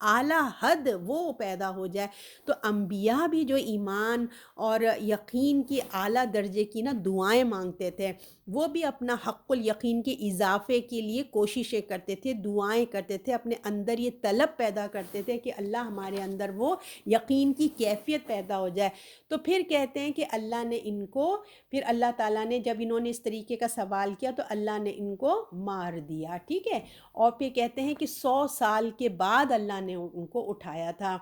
[SPEAKER 1] اعلیٰ حد وہ پیدا ہو جائے۔ تو انبیاء بھی جو ایمان اور یقین کی اعلیٰ درجے کی نا دعائیں مانگتے تھے، وہ بھی اپنا حق الیقین کے اضافے کے لیے کوششیں کرتے تھے، دعائیں کرتے تھے، اپنے اندر یہ طلب پیدا کرتے تھے کہ اللہ ہمارے اندر وہ یقین کی کیفیت پیدا ہو جائے۔ تو پھر کہتے ہیں کہ اللہ نے ان کو، پھر اللہ تعالیٰ نے جب انہوں نے اس طریقے کا سوال کیا تو اللہ نے ان کو مار دیا، ٹھیک ہے۔ اور پھر کہتے ہیں کہ 100 سال کے بعد اللہ نے ان کو اٹھایا تھا۔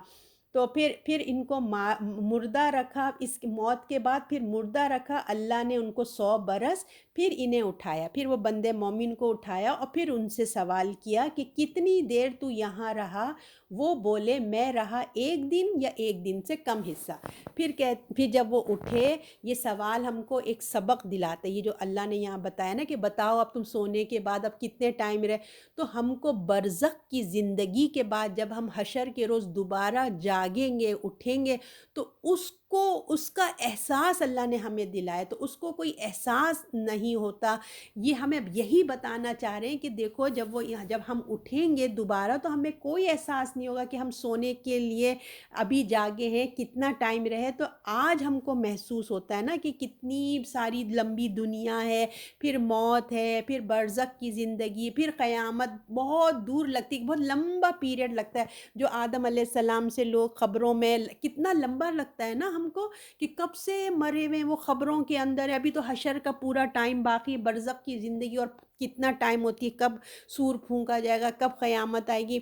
[SPEAKER 1] تو پھر ان کو مردہ رکھا، اس موت کے بعد پھر مردہ رکھا اللہ نے ان کو 100 برس، پھر انہیں اٹھایا، پھر وہ بندے مومن کو اٹھایا، اور پھر ان سے سوال کیا کہ کتنی دیر تو یہاں رہا؟ وہ بولے میں رہا 1 دن یا 1 دن سے کم حصہ۔ پھر جب وہ اٹھے، یہ سوال ہم کو ایک سبق دلاتا ہے، یہ جو اللہ نے یہاں بتایا نا کہ بتاؤ اب تم سونے کے بعد اب کتنے ٹائم رہے، تو ہم کو برزخ کی زندگی کے بعد جب ہم حشر کے روز دوبارہ جاگیں گے اٹھیں گے تو اس کا احساس اللہ نے ہمیں دلایا، تو اس کو کوئی احساس نہیں ہوتا۔ یہ ہمیں یہی بتانا چاہ رہے ہیں کہ دیکھو جب ہم اٹھیں گے دوبارہ تو ہمیں کوئی احساس نہیں ہوگا کہ ہم سونے کے لیے ابھی جاگے ہیں، کتنا ٹائم رہے۔ تو آج ہم کو محسوس ہوتا ہے نا کہ کتنی ساری لمبی دنیا ہے، پھر موت ہے، پھر برزخ کی زندگی، پھر قیامت بہت دور لگتی ہے، بہت لمبا پیریڈ لگتا ہے۔ جو آدم علیہ السلام سے لوگ خبروں میں کتنا لمبا لگتا ہے نا ہم کو، کہ کب سے مرے ہوئے وہ خبروں کے اندر ہے، ابھی تو حشر کا پورا ٹائم باقی، برزخ کی زندگی اور کتنا ٹائم ہوتی ہے، کب سور پھونکا جائے گا، کب قیامت آئے گی۔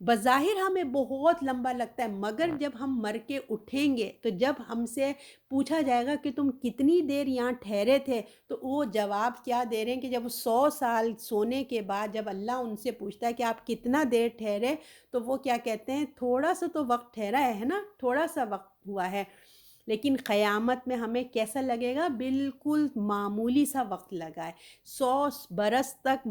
[SPEAKER 1] بظاہر ہمیں بہت لمبا لگتا ہے، مگر جب ہم مر کے اٹھیں گے تو جب ہم سے پوچھا جائے گا کہ تم کتنی دیر یہاں ٹھہرے تھے، تو وہ جواب کیا دے رہے ہیں کہ جب 100 سال سونے کے بعد جب اللہ ان سے پوچھتا ہے کہ آپ کتنا دیر ٹھہرے، تو وہ کیا کہتے ہیں، تھوڑا سا تو وقت ٹھہرا ہے نا، تھوڑا سا وقت ہوا ہے۔ لیکن قیامت میں ہمیں کیسا لگے گا، بالکل معمولی سا وقت لگا ہے۔ 100 برس تک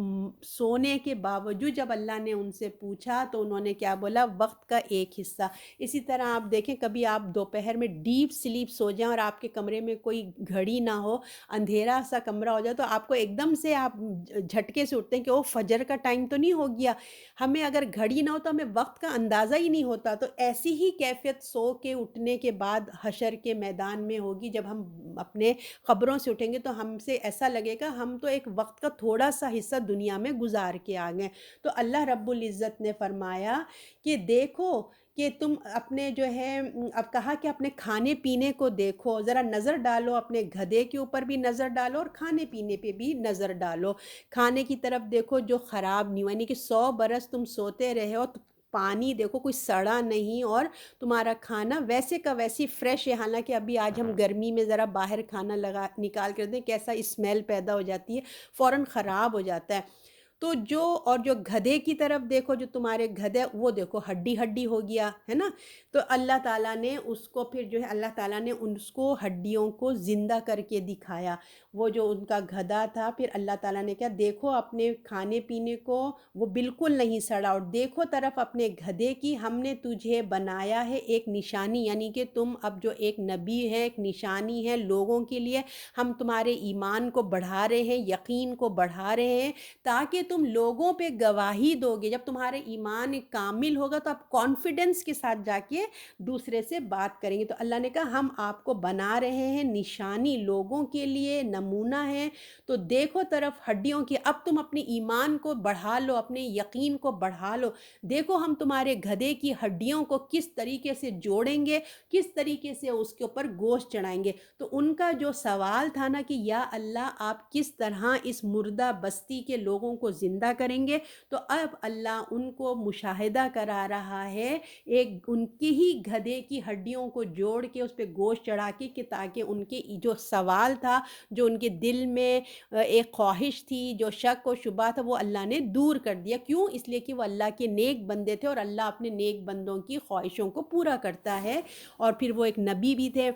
[SPEAKER 1] سونے کے باوجود جب اللہ نے ان سے پوچھا تو انہوں نے کیا بولا، وقت کا ایک حصہ۔ اسی طرح آپ دیکھیں کبھی آپ دوپہر میں ڈیپ سلیپ سو جائیں اور آپ کے کمرے میں کوئی گھڑی نہ ہو، اندھیرا سا کمرہ ہو جائے، تو آپ کو ایک دم سے آپ جھٹکے سے اٹھتے ہیں کہ او فجر کا ٹائم تو نہیں ہو گیا۔ ہمیں اگر گھڑی نہ ہو تو ہمیں وقت کا اندازہ ہی نہیں ہوتا۔ تو ایسی ہی کیفیت سو کے اٹھنے کے بعد حشر کے میدان میں ہوگی، جب ہم اپنے قبروں سے اٹھیں گے تو ہم سے ایسا لگے گا ہم تو ایک وقت کا تھوڑا سا حصہ دنیا میں گزار کے آ گئے۔ تو اللہ رب العزت نے فرمایا کہ دیکھو کہ تم اپنے جو ہے، اب کہا کہ اپنے کھانے پینے کو دیکھو، ذرا نظر ڈالو، اپنے گدھے کے اوپر بھی نظر ڈالو اور کھانے پینے پہ بھی نظر ڈالو۔ کھانے کی طرف دیکھو جو خراب نہیں ہوا، یعنی کہ 100 برس تم سوتے رہے ہو تو پانی دیکھو کوئی سڑا نہیں، اور تمہارا کھانا ویسے کا ویسی فریش ہے۔ حالانکہ ابھی آج ہم گرمی میں ذرا باہر کھانا نکال کر دیں کیسا اسمیل پیدا ہو جاتی ہے، فوراً خراب ہو جاتا ہے۔ تو جو گدھے کی طرف دیکھو، جو تمہارے گدھے وہ دیکھو ہڈی ہڈی ہو گیا ہے نا۔ تو اللہ تعالیٰ نے اس کو پھر جو ہے، اللہ تعالیٰ نے اس کو ہڈیوں کو زندہ کر کے دکھایا، وہ جو ان کا گدھا تھا۔ پھر اللہ تعالیٰ نے کیا، دیکھو اپنے کھانے پینے کو وہ بالکل نہیں سڑا، اور دیکھو طرف اپنے گدھے کی، ہم نے تجھے بنایا ہے ایک نشانی، یعنی کہ تم اب جو ایک نبی ہے، ایک نشانی ہے لوگوں کے لیے۔ ہم تمہارے ایمان کو بڑھا رہے ہیں، یقین کو بڑھا رہے ہیں، تاکہ تم لوگوں پہ گواہی دو گے۔ جب تمہارے ایمان کامل ہوگا تو آپ کانفیڈنس کے ساتھ جا کے دوسرے سے بات کریں گے۔ تو اللہ نے کہا ہم آپ کو بنا رہے ہیں نشانی، لوگوں کے لیے نمونہ ہے۔ تو دیکھو طرف ہڈیوں کی، اب تم اپنے ایمان کو بڑھا لو، اپنے یقین کو بڑھا لو۔ دیکھو ہم تمہارے گدھے کی ہڈیوں کو کس طریقے سے جوڑیں گے، کس طریقے سے اس کے اوپر گوشت چڑھائیں گے۔ تو ان کا جو سوال تھا نا کہ یا اللہ آپ کس طرح اس مردہ بستی کے لوگوں کو زندہ کریں گے، تو اب اللہ ان کو مشاہدہ کرا رہا ہے ایک ان کی ہی گدھے کی ہڈیوں کو جوڑ کے اس پہ گوشت چڑھا کے، کہ تاکہ ان کے جو سوال تھا، جو ان کے دل میں ایک خواہش تھی، جو شک و شبہ تھا، وہ اللہ نے دور کر دیا۔ کیوں؟ اس لیے کہ وہ اللہ کے نیک بندے تھے، اور اللہ اپنے نیک بندوں کی خواہشوں کو پورا کرتا ہے، اور پھر وہ ایک نبی بھی تھے۔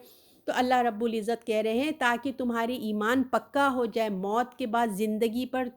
[SPEAKER 1] تو اللہ رب العزت کہہ رہے ہیں تاکہ تمہاری ایمان پکا ہو جائے موت کے بعد زندگی پر،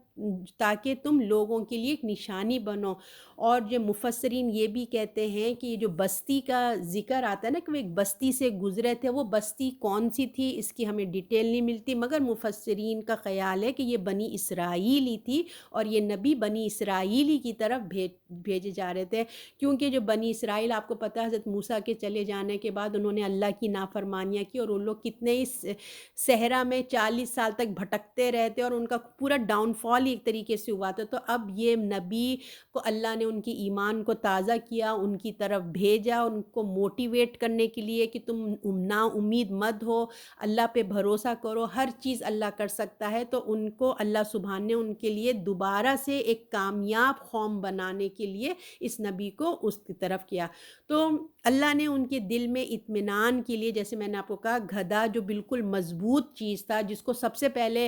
[SPEAKER 1] تاکہ تم لوگوں کے لیے ایک نشانی بنو۔ اور جو مفسرین یہ بھی کہتے ہیں کہ یہ جو بستی کا ذکر آتا ہے نا کہ وہ ایک بستی سے گزرے تھے، وہ بستی کون سی تھی اس کی ہمیں ڈیٹیل نہیں ملتی، مگر مفسرین کا خیال ہے کہ یہ بنی اسرائیل ہی تھی، اور یہ نبی بنی اسرائیل ہی کی طرف بھیجے جا رہے تھے۔ کیونکہ جو بنی اسرائیل آپ کو پتہ ہے حضرت موسیٰ کے چلے جانے کے بعد انہوں نے اللہ کی نافرمانیاں کی، اور ان لوگ کتنے ہی صحرا میں 40 سال تک بھٹکتے رہتے، اور ان کا پورا ڈاؤن فال ایک طریقے سے ہوا تھا۔ تو اب یہ نبی کو اللہ نے ان کی ایمان کو تازہ کیا، ان کی طرف بھیجا، ان کو موٹیویٹ کرنے کے لیے کہ تم نا امید مت ہو، اللہ پہ بھروسہ کرو، ہر چیز اللہ کر سکتا ہے۔ تو ان کو اللہ سبحانہ نے ان کے لیے دوبارہ سے ایک کامیاب قوم بنانے کے لیے اس نبی کو اس کی طرف کیا۔ تو اللہ نے ان کے دل میں اطمینان کے لیے، جیسے میں نے آپ کو کہا گدھا جو بالکل مضبوط چیز تھا، جس کو سب سے پہلے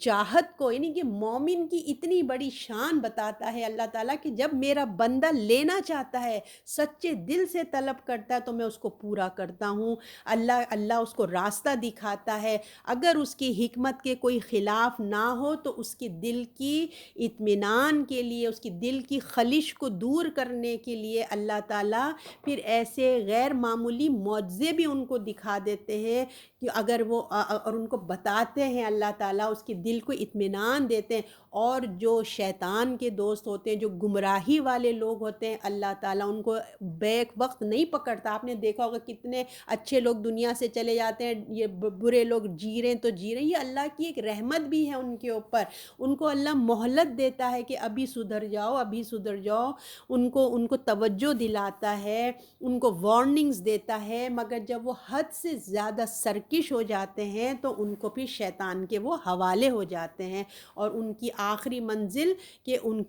[SPEAKER 1] چاہت کو، یعنی کہ مومن کی اتنی بڑی شان بتاتا ہے اللہ تعالیٰ کہ جب میرا بندہ لینا چاہتا ہے، سچے دل سے طلب کرتا ہے تو میں اس کو پورا کرتا ہوں۔ اللہ اس کو راستہ دکھاتا ہے۔ اگر اس کی حکمت کے کوئی خلاف نہ ہو تو اس کے دل کی اطمینان کے لیے، اس کی دل کی خلش کو دور کرنے کے لیے اللہ تعالیٰ پھر ایسے غیر معمولی معجزے بھی ان کو دکھا دیتے ہیں کہ اگر وہ اور ان کو بتاتے ہیں اللہ تعالیٰ، اس کے دل کو اطمینان دیتے ہیں۔ اور جو شیطان کے دوست ہوتے ہیں، جو گمراہی والے لوگ ہوتے ہیں، اللہ تعالیٰ ان کو بیک وقت نہیں پکڑتا۔ آپ نے دیکھا ہوگا کتنے اچھے لوگ دنیا سے چلے جاتے ہیں، یہ برے لوگ جی رہے ہیں تو جی رہے ہیں، یہ اللہ کی ایک رحمت بھی ہے ان کے اوپر۔ ان کو اللہ مہلت دیتا ہے کہ ابھی سدھر جاؤ، ابھی سدھر جاؤ، ان کو توجہ دلاتا ہے، ان کو وارننگز دیتا ہے، مگر جب وہ حد سے زیادہ سرکش ہو جاتے ہیں تو ان کو پھر شیطان کے وہ حوالے ہو جاتے ہیں، اور ان کی آخری منزل کہ ان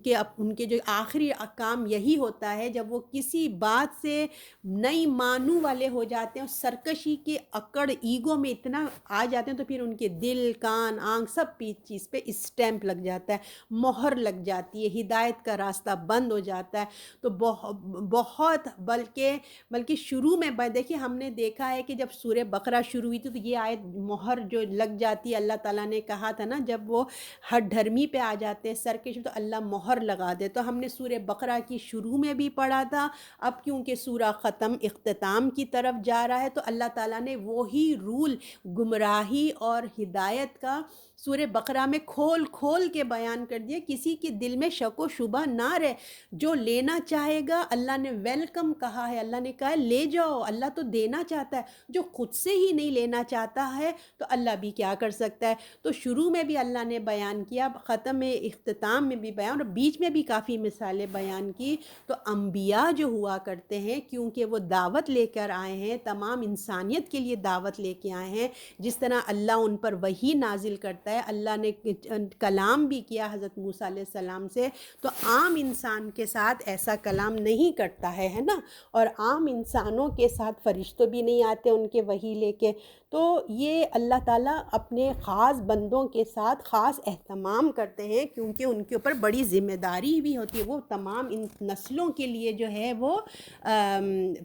[SPEAKER 1] کے جو آخری کام یہی ہوتا ہے جب وہ کسی بات سے نہیں مانو والے ہو جاتے ہیں اور سرکشی کے اکڑ ایگو میں اتنا آ جاتے ہیں تو پھر ان کے دل، کان، آنکھ سب چیز پہ اسٹیمپ لگ جاتا ہے، مہر لگ جاتی ہے، ہدایت کا راستہ بند ہو جاتا ہے۔ تو بہت بلکہ شروع میں دیکھیے ہم نے دیکھا ہے کہ جب سورہ بقرہ شروع ہوئی تھی تو یہ آیت مہر جو لگ جاتی ہے، اللہ تعالیٰ نے کہا تھا نا جب وہ ہر دھرمی پہ آ جاتے ہیں سرکش تو اللہ مہر لگا دے، تو ہم نے سورہ بقرہ کی شروع میں بھی پڑھا تھا۔ اب کیونکہ سورہ ختم اختتام کی طرف جا رہا ہے تو اللہ تعالیٰ نے وہی رول گمراہی اور ہدایت کا سورہ بقرہ میں کھول کھول کے بیان کر دیا، کسی کے دل میں شک و شبہ نہ رہے۔ جو لینا چاہے گا اللہ نے ویلکم کہا ہے، اللہ نے کہا ہے لے جاؤ، اللہ تو دینا چاہتا ہے۔ جو خود سے ہی نہیں لینا چاہتا ہے تو اللہ بھی کیا کر سکتا ہے۔ تو شروع میں بھی اللہ نے بیان کیا، ختم اختتام میں بھی بیان، اور بیچ میں بھی کافی مثالیں بیان کی۔ تو انبیاء جو ہوا کرتے ہیں کیونکہ وہ دعوت لے کر آئے ہیں، تمام انسانیت کے لیے دعوت لے کے آئے ہیں، جس طرح اللہ ان پر وحی نازل کرتا ہے، اللہ نے کلام بھی کیا حضرت موسیٰ علیہ السلام سے، تو عام انسان کے ساتھ ایسا کلام نہیں کرتا ہے نا، اور عام انسانوں کے ساتھ فرشتوں بھی نہیں آتے ان کے وحی لے کے۔ تو یہ اللہ تعالیٰ اپنے خاص بندوں کے ساتھ خاص اہتمام کرتے ہیں کیونکہ ان کے اوپر بڑی ذمہ داری بھی ہوتی ہے، وہ تمام ان نسلوں کے لیے جو ہے وہ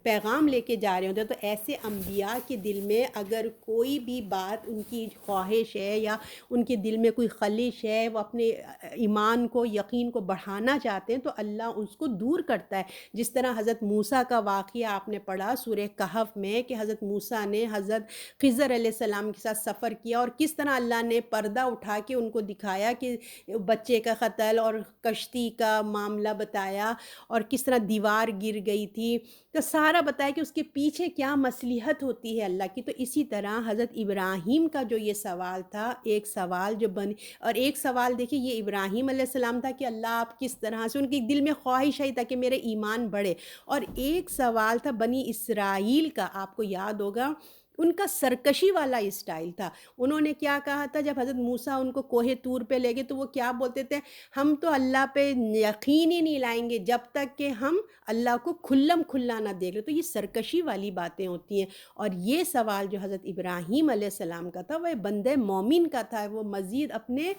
[SPEAKER 1] پیغام لے کے جا رہے ہوتے ہیں۔ تو ایسے انبیاء کے دل میں اگر کوئی بھی بات ان کی خواہش ہے یا ان کے دل میں کوئی خلش ہے، وہ اپنے ایمان کو، یقین کو بڑھانا چاہتے ہیں تو اللہ اس کو دور کرتا ہے۔ جس طرح حضرت موسیٰ کا واقعہ آپ نے پڑھا سورہ کہف میں کہ حضرت موسیٰ نے حضرت خضر علیہ السلام کے ساتھ سفر کیا، اور کس طرح اللہ نے پردہ اٹھا کے ان کو دکھایا کہ بچے کا قتل اور کشتی کا معاملہ بتایا، اور کس طرح دیوار گر گئی تھی، تو سارا بتایا کہ اس کے پیچھے کیا مصلحت ہوتی ہے اللہ کی۔ تو اسی طرح حضرت ابراہیم کا جو یہ سوال تھا، ایک سوال جو اور ایک سوال دیکھیں یہ ابراہیم علیہ السلام تھا کہ اللہ آپ کس طرح سے، ان کے دل میں خواہش آئی تاکہ میرے ایمان بڑھے، اور ایک سوال تھا بنی اسرائیل کا، آپ کو یاد ہوگا ان کا سرکشی والا اسٹائل تھا۔ انہوں نے کیا کہا تھا جب حضرت موسیٰ ان کو کوہ طور پہ لے گئے تو وہ کیا بولتے تھے، ہم تو اللہ پہ یقین ہی نہیں لائیں گے جب تک کہ ہم اللہ کو کھلم کھلا نہ دیکھ لیں۔ تو یہ سرکشی والی باتیں ہوتی ہیں، اور یہ سوال جو حضرت ابراہیم علیہ السلام کا تھا وہ بندے مومن کا تھا، وہ مزید اپنے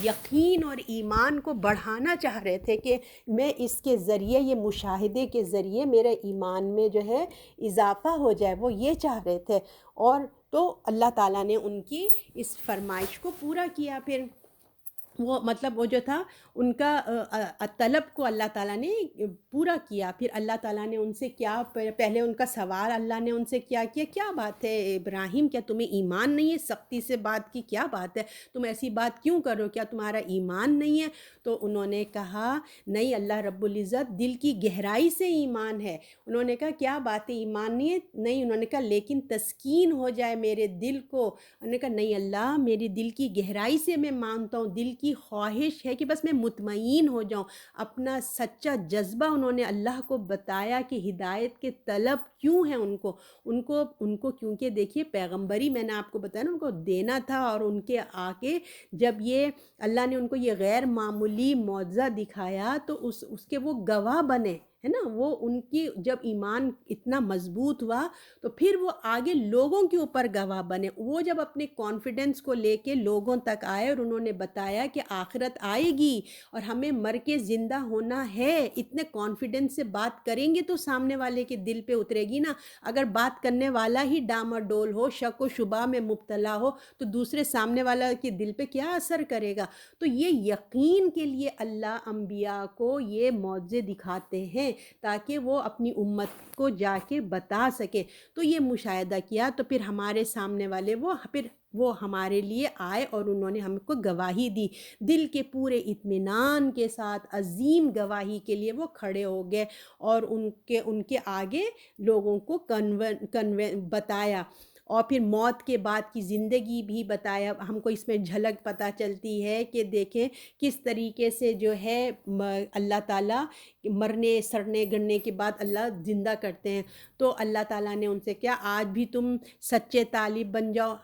[SPEAKER 1] یقین اور ایمان کو بڑھانا چاہ رہے تھے کہ میں اس کے ذریعے، یہ مشاہدے کے ذریعے میرے ایمان میں جو ہے اضافہ ہو جائے، وہ یہ چاہ رہے تھے۔ اور تو اللہ تعالیٰ نے ان کی اس فرمائش کو پورا کیا، پھر وہ مطلب وہ جو تھا ان کا طلب کو اللہ تعالیٰ نے پورا کیا۔ پھر اللہ تعالیٰ نے ان سے کیا، پہلے ان کا سوال اللہ نے ان سے کیا بات ہے ابراہیم، کیا تمہیں ایمان نہیں ہے؟ سختی سے بات کی، کیا بات ہے، تم ایسی بات کیوں کرو، کیا تمہارا ایمان نہیں ہے؟ تو انہوں نے کہا نہیں، اللہ رب العزت دل کی گہرائی سے ایمان ہے۔ انہوں نے کہا کیا بات ہے، ایمان نہیں ہے؟ نہیں، انہوں نے کہا لیکن تسکین ہو جائے میرے دل کو۔ انہوں نے کہا نہیں اللہ، میری دل کی گہرائی سے میں مانتا ہوں، دل کی خواہش ہے کہ بس میں مطمئن ہو جاؤں۔ اپنا سچا جذبہ انہوں نے اللہ کو بتایا کہ ہدایت کے طلب کیوں ہے ان کو کیونکہ دیکھیے پیغمبری میں نے آپ کو بتایا نا ان کو دینا تھا، اور ان کے آگے جب یہ اللہ نے ان کو یہ غیر معمولی معجزہ دکھایا تو اس کے وہ گواہ بنے ہے نا، وہ ان کی جب ایمان اتنا مضبوط ہوا تو پھر وہ آگے لوگوں کے اوپر گواہ بنے۔ وہ جب اپنے کانفیڈنس کو لے کے لوگوں تک آئے اور انہوں نے بتایا کہ آخرت آئے گی اور ہمیں مر کے زندہ ہونا ہے، اتنے کانفیڈنس سے بات کریں گے تو سامنے والے کے دل پہ اترے گی نا۔ اگر بات کرنے والا ہی ڈاماڈول ہو، شک و شبہ میں مبتلا ہو تو دوسرے سامنے والا کے دل پہ کیا اثر کرے گا؟ تو یہ یقین کے لیے اللہ انبیاء کو یہ معجزے دکھاتے ہیں تاکہ وہ اپنی امت کو جا کے بتا سکے۔ تو یہ مشاہدہ کیا تو پھر ہمارے سامنے والے وہ ہمارے لیے آئے اور انہوں نے ہم کو گواہی دی، دل کے پورے اطمینان کے ساتھ عظیم گواہی کے لیے وہ کھڑے ہو گئے اور ان کے آگے لوگوں کو بتایا، اور پھر موت کے بعد کی زندگی بھی بتایا۔ ہم کو اس میں جھلک پتہ چلتی ہے کہ دیکھیں کس طریقے سے جو ہے اللہ تعالیٰ مرنے سڑنے گڑنے کے بعد اللہ زندہ کرتے ہیں۔ تو اللہ تعالیٰ نے ان سے کیا، آج بھی تم سچے طالب بن جاؤ۔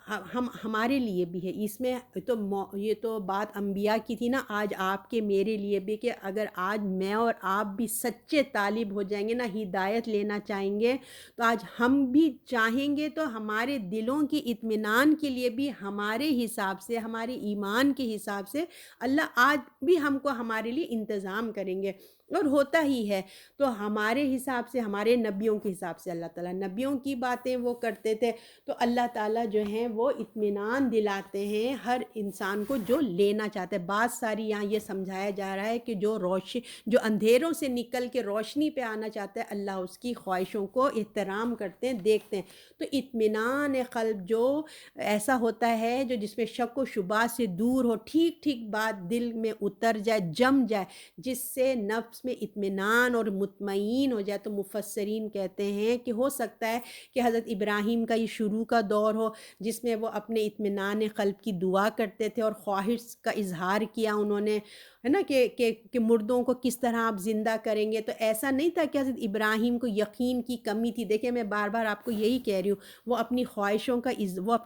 [SPEAKER 1] ہمارے لیے بھی ہے اس میں تو یہ تو بات انبیاء کی تھی نا، آج آپ کے میرے لیے بھی کہ اگر آج میں اور آپ بھی سچے طالب ہو جائیں گے نا، ہدایت لینا چاہیں گے، تو آج ہم بھی چاہیں گے تو ہمارے دلوں کی اطمینان کے لیے بھی ہمارے حساب سے، ہمارے ایمان کے حساب سے اللہ آج بھی ہم کو ہمارے لیے انتظام کریں گے، اور ہوتا ہی ہے۔ تو ہمارے حساب سے، ہمارے نبیوں کے حساب سے اللہ تعالیٰ نبیوں کی باتیں وہ کرتے تھے، تو اللہ تعالیٰ جو ہیں وہ اطمینان دلاتے ہیں ہر انسان کو جو لینا چاہتا ہے۔ بات ساری یہاں یہ سمجھایا جا رہا ہے کہ جو اندھیروں سے نکل کے روشنی پہ آنا چاہتا ہے، اللہ اس کی خواہشوں کو احترام کرتے ہیں، دیکھتے ہیں۔ تو اطمینان قلب جو ایسا ہوتا ہے جو جس میں شک و شبہ سے دور ہو، ٹھیک ٹھیک بات دل میں اتر جائے، جم جائے، جس سے نفس میں اطمینان اور مطمئن ہو جائے۔ تو مفسرین کہتے ہیں کہ ہو سکتا ہے کہ حضرت ابراہیم کا یہ شروع کا دور ہو جس میں وہ اپنے اطمینان قلب کی دعا کرتے تھے اور خواہش کا اظہار کیا انہوں نے، ہے نا، کہ مردوں کو کس طرح آپ زندہ کریں گے۔ تو ایسا نہیں تھا کہ حضرت ابراہیم کو یقین کی کمی تھی۔ دیکھیں میں بار بار آپ کو یہی کہہ رہی ہوں، وہ اپنی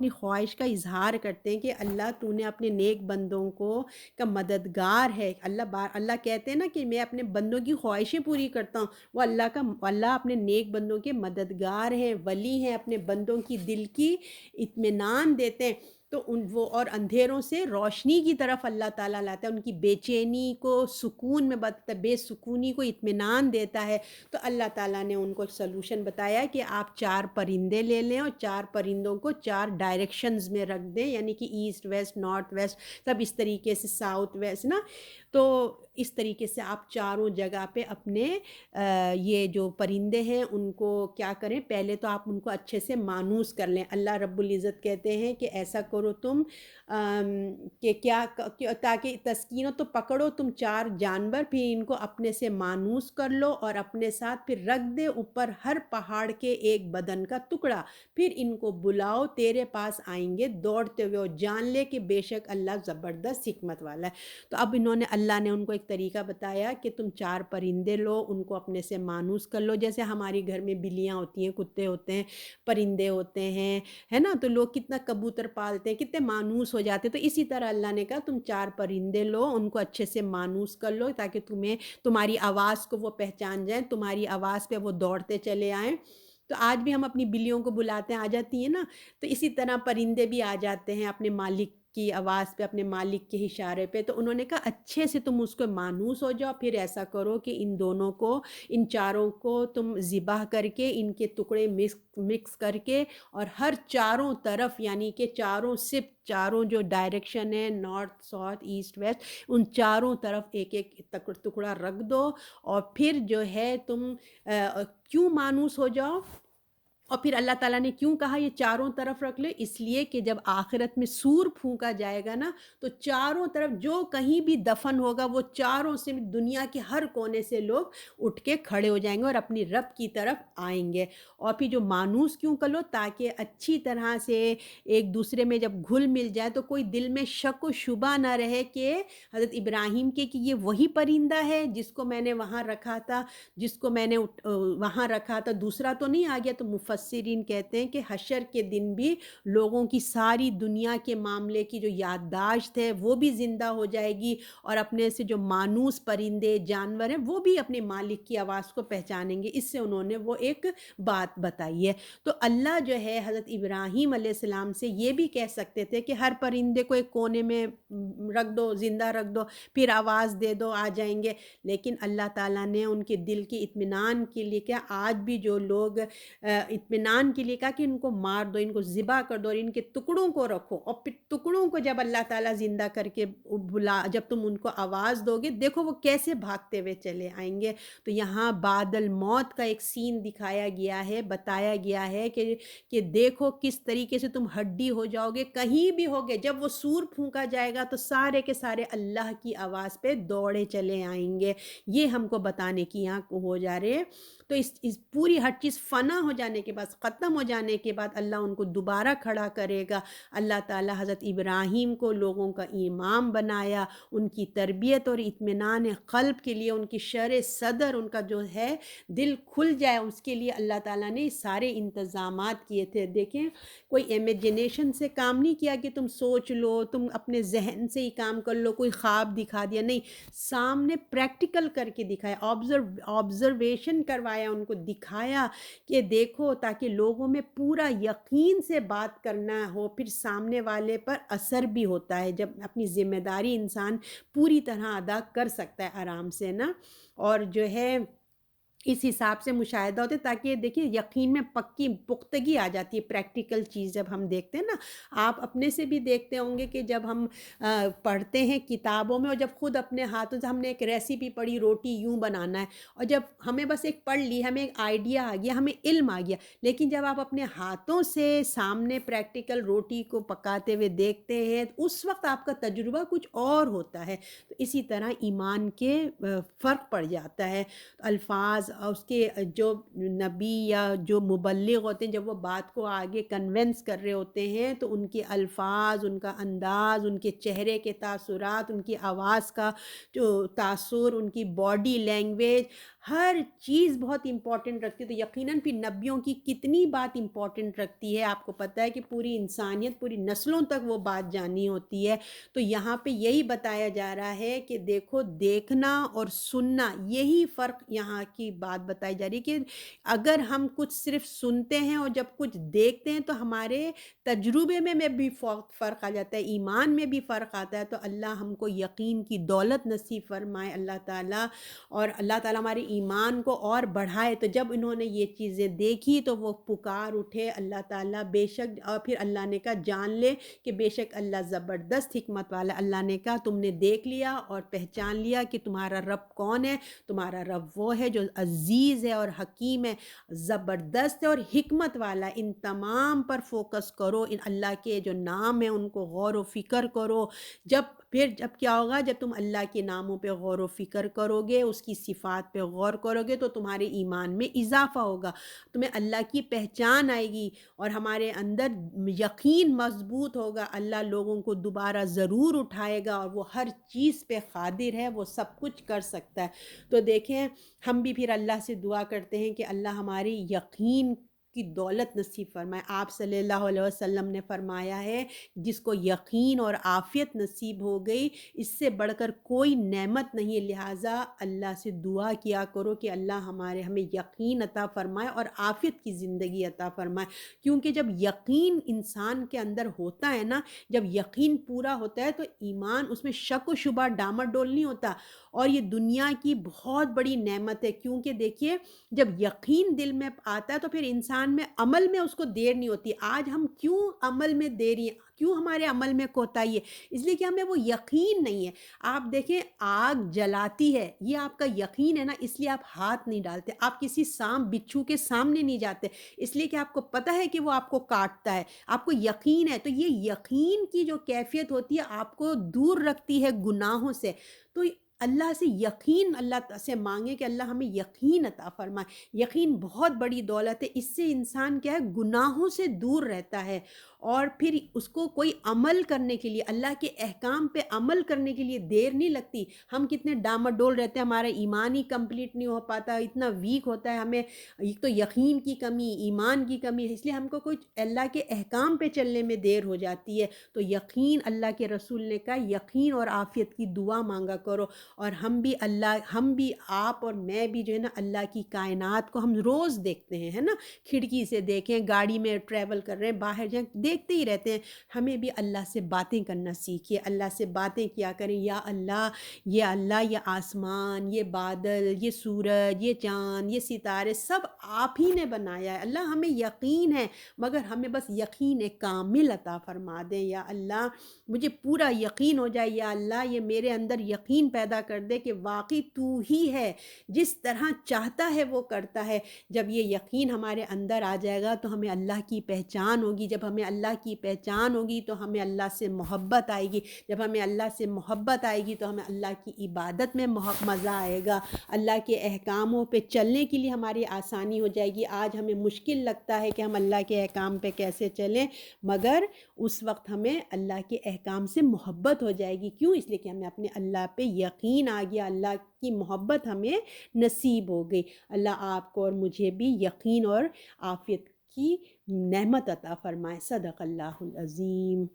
[SPEAKER 1] خواہش کا اظہار کرتے ہیں کہ اللہ تو نے اپنے نیک بندوں کا مددگار ہے۔ اللہ کہتے ہیں نا کہ میں اپنے بندوں کی خواہشیں پوری کرتا ہوں۔ وہ اللہ اپنے نیک بندوں کے مددگار ہیں، ولی ہیں، اپنے بندوں کی دل کی اطمینان دیتے ہیں۔ تو وہ اور اندھیروں سے روشنی کی طرف اللہ تعالیٰ لاتا ہے، ان کی بے چینی کو سکون میں بدلتا ہے، بے سکونی کو اطمینان دیتا ہے۔ تو اللہ تعالیٰ نے ان کو سلوشن بتایا کہ آپ 4 پرندے لے لیں اور 4 پرندوں کو 4 ڈائریکشنز میں رکھ دیں، یعنی کہ ایسٹ ویسٹ نارتھ ویسٹ سب اس طریقے سے، ساؤتھ ویسٹ نا۔ تو اس طریقے سے آپ چاروں جگہ پہ اپنے یہ جو پرندے ہیں ان کو کیا کریں، پہلے تو آپ ان کو اچھے سے مانوس کر لیں۔ اللہ رب العزت کہتے ہیں کہ ایسا کرو تم کہ تاکہ تسکینہ تو پکڑو تم 4 جانور، پھر ان کو اپنے سے مانوس کر لو اور اپنے ساتھ پھر رکھ دے اوپر ہر پہاڑ کے ایک بدن کا ٹکڑا، پھر ان کو بلاؤ، تیرے پاس آئیں گے دوڑتے ہوئے، اور جان لے کہ بے شک اللہ زبردست حکمت والا ہے۔ تو اب اللہ نے ان کو ایک طریقہ بتایا کہ تم 4 پرندے لو، ان کو اپنے سے مانوس کر لو، جیسے ہمارے گھر میں بلیاں ہوتی ہیں، کتے ہوتے ہیں، پرندے ہوتے ہیں، ہے نا، تو لوگ کتنا کبوتر پالتے ہیں، کتنے مانوس ہو جاتے ہیں۔ تو اسی طرح اللہ نے کہا تم 4 پرندے لو، ان کو اچھے سے مانوس کر لو تاکہ تمہاری آواز کو وہ پہچان جائیں، تمہاری آواز پہ وہ دوڑتے چلے آئیں۔ تو آج بھی ہم اپنی بلیوں کو بلاتے ہیں، آ جاتی ہیں نا، تو اسی طرح پرندے بھی آ جاتے ہیں اپنے مالک کی آواز پہ، اپنے مالک کے اشارے پہ۔ تو انہوں نے کہا اچھے سے تم اس کو مانوس ہو جاؤ، پھر ایسا کرو کہ ان دونوں کو، ان 4 کو تم ذبح کر کے ان کے ٹکڑے مکس کر کے، اور ہر چاروں طرف، یعنی کہ چاروں جو ڈائریکشن ہے، نارتھ ساؤتھ ایسٹ ویسٹ، ان چاروں طرف ایک ایک ٹکڑا رکھ دو، اور پھر جو ہے تم کیوں مانوس ہو جاؤ، اور پھر اللہ تعالیٰ نے کیوں کہا یہ چاروں طرف رکھ لے، اس لیے کہ جب آخرت میں سور پھونکا جائے گا نا، تو چاروں طرف جو کہیں بھی دفن ہوگا وہ چاروں سے دنیا کے ہر کونے سے لوگ اٹھ کے کھڑے ہو جائیں گے اور اپنی رب کی طرف آئیں گے۔ اور پھر جو مانوس کیوں کر لو، تاکہ اچھی طرح سے ایک دوسرے میں جب گھل مل جائے تو کوئی دل میں شک و شبہ نہ رہے کہ حضرت ابراہیم کہ یہ وہی پرندہ ہے جس کو میں نے وہاں رکھا تھا، دوسرا تو نہیں آ گیا۔ تو مفسرین کہتے ہیں کہ حشر کے دن بھی لوگوں کی ساری دنیا کے معاملے کی جو یادداشت ہے وہ بھی زندہ ہو جائے گی، اور اپنے سے جو مانوس پرندے جانور ہیں وہ بھی اپنے مالک کی آواز کو پہچانیں گے۔ اس سے انہوں نے وہ ایک بات بتائی ہے۔ تو اللہ جو ہے حضرت ابراہیم علیہ السلام سے یہ بھی کہہ سکتے تھے کہ ہر پرندے کو ایک کونے میں رکھ دو، زندہ رکھ دو، پھر آواز دے دو، آ جائیں گے، لیکن اللہ تعالیٰ نے ان کے دل کی اطمینان کے لیے کیا، آج بھی جو لوگ اطمینان کے لیے کہا کہ ان کو مار دو، ان کو ذبح کر دو اور ان کے ٹکڑوں کو رکھو، اور پھر ٹکڑوں کو جب اللہ تعالیٰ زندہ کر کے جب تم ان کو آواز دو گے، دیکھو وہ کیسے بھاگتے ہوئے چلے آئیں گے۔ تو یہاں بعد الموت کا ایک سین دکھایا گیا ہے، بتایا گیا ہے کہ دیکھو کس طریقے سے تم ہڈی ہو جاؤ گے، کہیں بھی ہوگے، جب وہ سور پھونکا جائے گا تو سارے کے سارے اللہ کی آواز پہ دوڑے چلے آئیں گے۔ یہ ہم کو بتانے کی یہاں ہو جا رہے ہیں۔ تو اس پوری ہر چیز فنا ہو جانے کے بعد، ختم ہو جانے کے بعد اللہ ان کو دوبارہ کھڑا کرے گا۔ اللہ تعالیٰ حضرت ابراہیم کو لوگوں کا امام بنایا، ان کی تربیت اور اطمینان قلب کے لیے، ان کی شرح صدر، ان کا جو ہے دل کھل جائے، اس کے لیے اللہ تعالیٰ نے سارے انتظامات کیے تھے۔ دیکھیں کوئی امیجنیشن سے کام نہیں کیا کہ تم سوچ لو، تم اپنے ذہن سے ہی کام کر لو، کوئی خواب دکھا دیا، نہیں، سامنے پریکٹیکل کر کے دکھایا، آبزرویشن کروایا، ان کو دکھایا کہ دیکھو، تاکہ لوگوں میں پورا یقین سے بات کرنا ہو، پھر سامنے والے پر اثر بھی ہوتا ہے جب اپنی ذمہ داری انسان پوری طرح ادا کر سکتا ہے آرام سے نا، اور جو ہے اس حساب سے مشاہدہ ہوتے، تاکہ دیکھیں یقین میں پکی پختگی آ جاتی ہے۔ پریکٹیکل چیز جب ہم دیکھتے ہیں نا، آپ اپنے سے بھی دیکھتے ہوں گے کہ جب ہم پڑھتے ہیں کتابوں میں، اور جب خود اپنے ہاتھوں سے ہم نے ایک ریسیپی پڑھی، روٹی یوں بنانا ہے، اور جب ہمیں بس ایک پڑھ لی، ہمیں ایک آئیڈیا آ گیا، ہمیں علم آ گیا، لیکن جب آپ اپنے ہاتھوں سے سامنے پریکٹیکل روٹی کو پکاتے ہوئے دیکھتے ہیں، اس وقت آپ کا تجربہ کچھ اور ہوتا ہے۔ تو اسی طرح ایمان کے فرق پڑ جاتا ہے۔ الفاظ اس کے جو نبی یا جو مبلغ ہوتے ہیں، جب وہ بات کو آگے کنونس کر رہے ہوتے ہیں، تو ان کے الفاظ، ان کا انداز، ان کے چہرے کے تاثرات، ان کی آواز کا جو تاثر، ان کی باڈی لینگویج، ہر چیز بہت امپورٹنٹ رکھتی ہے۔ تو یقیناً پھر نبیوں کی کتنی بات امپورٹنٹ رکھتی ہے، آپ کو پتہ ہے کہ پوری انسانیت، پوری نسلوں تک وہ بات جانی ہوتی ہے۔ تو یہاں پہ یہی بتایا جا رہا ہے کہ دیکھو، دیکھنا اور سننا، یہی فرق یہاں کی بات بتائی جا رہی ہے کہ اگر ہم کچھ صرف سنتے ہیں اور جب کچھ دیکھتے ہیں تو ہمارے تجربے میں بھی فرق آ جاتا ہے، ایمان میں بھی فرق آتا ہے۔ تو اللہ ہم کو یقین کی دولت نصیب فرمائے اللہ تعالیٰ، اور اللہ تعالیٰ ہمارے ایمان کو اور بڑھائے۔ تو جب انہوں نے یہ چیزیں دیکھی تو وہ پکار اٹھے اللہ تعالیٰ بے شک، اور پھر اللہ نے کہا جان لے کہ بے شک اللہ زبردست حکمت والا۔ اللہ نے کہا تم نے دیکھ لیا اور پہچان لیا کہ تمہارا رب کون ہے، تمہارا رب وہ ہے جو عزیز ہے اور حکیم ہے، زبردست ہے اور حکمت والا۔ ان تمام پر فوکس کرو، ان اللہ کے جو نام ہیں ان کو غور و فکر کرو۔ جب کیا ہوگا، جب تم اللہ کے ناموں پہ غور و فکر کرو گے، اس کی صفات پہ غور کرو گے، تو تمہارے ایمان میں اضافہ ہوگا، تمہیں اللہ کی پہچان آئے گی، اور ہمارے اندر یقین مضبوط ہوگا۔ اللہ لوگوں کو دوبارہ ضرور اٹھائے گا، اور وہ ہر چیز پہ قادر ہے، وہ سب کچھ کر سکتا ہے۔ تو دیکھیں، ہم بھی پھر اللہ سے دعا کرتے ہیں کہ اللہ ہماری یقین کی دولت نصیب فرمائے۔ آپ صلی اللہ علیہ وسلم نے فرمایا ہے، جس کو یقین اور عافیت نصیب ہو گئی، اس سے بڑھ کر کوئی نعمت نہیں ہے، لہٰذا اللہ سے دعا کیا کرو کہ اللہ ہمیں یقین عطا فرمائے اور عافیت کی زندگی عطا فرمائے۔ کیونکہ جب یقین انسان کے اندر ہوتا ہے نا، جب یقین پورا ہوتا ہے تو ایمان، اس میں شک و شبہ ڈامر ڈول نہیں ہوتا، اور یہ دنیا کی بہت بڑی نعمت ہے۔ کیونکہ دیکھیے، جب یقین دل میں آتا ہے تو پھر انسان میں عمل میں اس کو دیر نہیں ہوتی۔ آج ہم کیوں عمل میں دیری ہیں، کیوں ہمارے عمل میں کوتاہی ہے؟ اس لیے کہ ہمیں وہ یقین نہیں ہے۔ آپ دیکھیں، آگ جلاتی ہے، یہ آپ کا یقین ہے نا، اس لیے آپ ہاتھ نہیں ڈالتے، آپ کسی سانپ بچھو کے سامنے نہیں جاتے، اس لیے کہ آپ کو پتہ ہے کہ وہ آپ کو کاٹتا ہے، آپ کو یقین ہے۔ تو یہ یقین کی جو کیفیت ہوتی ہے، آپ کو دور رکھتی ہے گناہوں سے۔ تو اللہ سے یقین اللہ سے مانگیں کہ اللہ ہمیں یقین عطا فرمائے۔ یقین بہت بڑی دولت ہے، اس سے انسان کیا ہے گناہوں سے دور رہتا ہے، اور پھر اس کو کوئی عمل کرنے کے لیے، اللہ کے احکام پہ عمل کرنے کے لیے دیر نہیں لگتی۔ ہم کتنے ڈامڈول رہتے ہیں، ہمارا ایمان ہی کمپلیٹ نہیں ہو پاتا، اتنا ویک ہوتا ہے، ہمیں ایک تو یقین کی کمی، ایمان کی کمی ہے، اس لیے ہم کو کوئی اللہ کے احکام پہ چلنے میں دیر ہو جاتی ہے۔ تو یقین، اللہ کے رسول نے کہا یقین اور عافیت کی دعا مانگا کرو۔ اور ہم بھی آپ اور میں بھی جو ہے نا اللہ کی کائنات کو ہم روز دیکھتے ہیں، ہے نا، کھڑکی سے دیکھیں، گاڑی میں ٹریول کر رہے ہیں، باہر جائیں، دیکھتے ہی رہتے ہیں۔ ہمیں بھی اللہ سے باتیں کرنا سیکھیے، اللہ سے باتیں کیا کریں، یا اللہ یہ آسمان، یہ بادل، یہ سورج، یہ چاند، یہ ستارے سب آپ ہی نے بنایا ہے۔ اللہ ہمیں یقین ہے، مگر ہمیں بس یقین کامل عطا فرما دیں۔ یا اللہ مجھے پورا یقین ہو جائے، یا اللہ یہ میرے اندر یقین پیدا کر دے کہ واقعی تو ہی ہے، جس طرح چاہتا ہے وہ کرتا ہے۔ جب یہ یقین ہمارے اندر آ جائے گا تو ہمیں اللہ کی پہچان ہوگی، جب ہمیں اللہ کی پہچان ہوگی تو ہمیں اللہ سے محبت آئے گی، جب ہمیں اللہ سے محبت آئے گی تو ہمیں اللہ کی عبادت میں مزہ آئے گا، اللہ کے احکاموں پہ چلنے کے لیے ہماری آسانی ہو جائے گی۔ آج ہمیں مشکل لگتا ہے کہ ہم اللہ کے احکام پہ کیسے چلیں، مگر اس وقت ہمیں اللہ کے احکام سے محبت ہو جائے گی۔ کیوں؟ اس لیے کہ ہمیں اپنے اللہ پہ یقین آ گیا، اللہ کی محبت ہمیں نصیب ہو گئی۔ اللہ آپ کو اور مجھے بھی یقین اور عافیت کی نعمت عطا فرمائے۔ صدق اللہ العظیم۔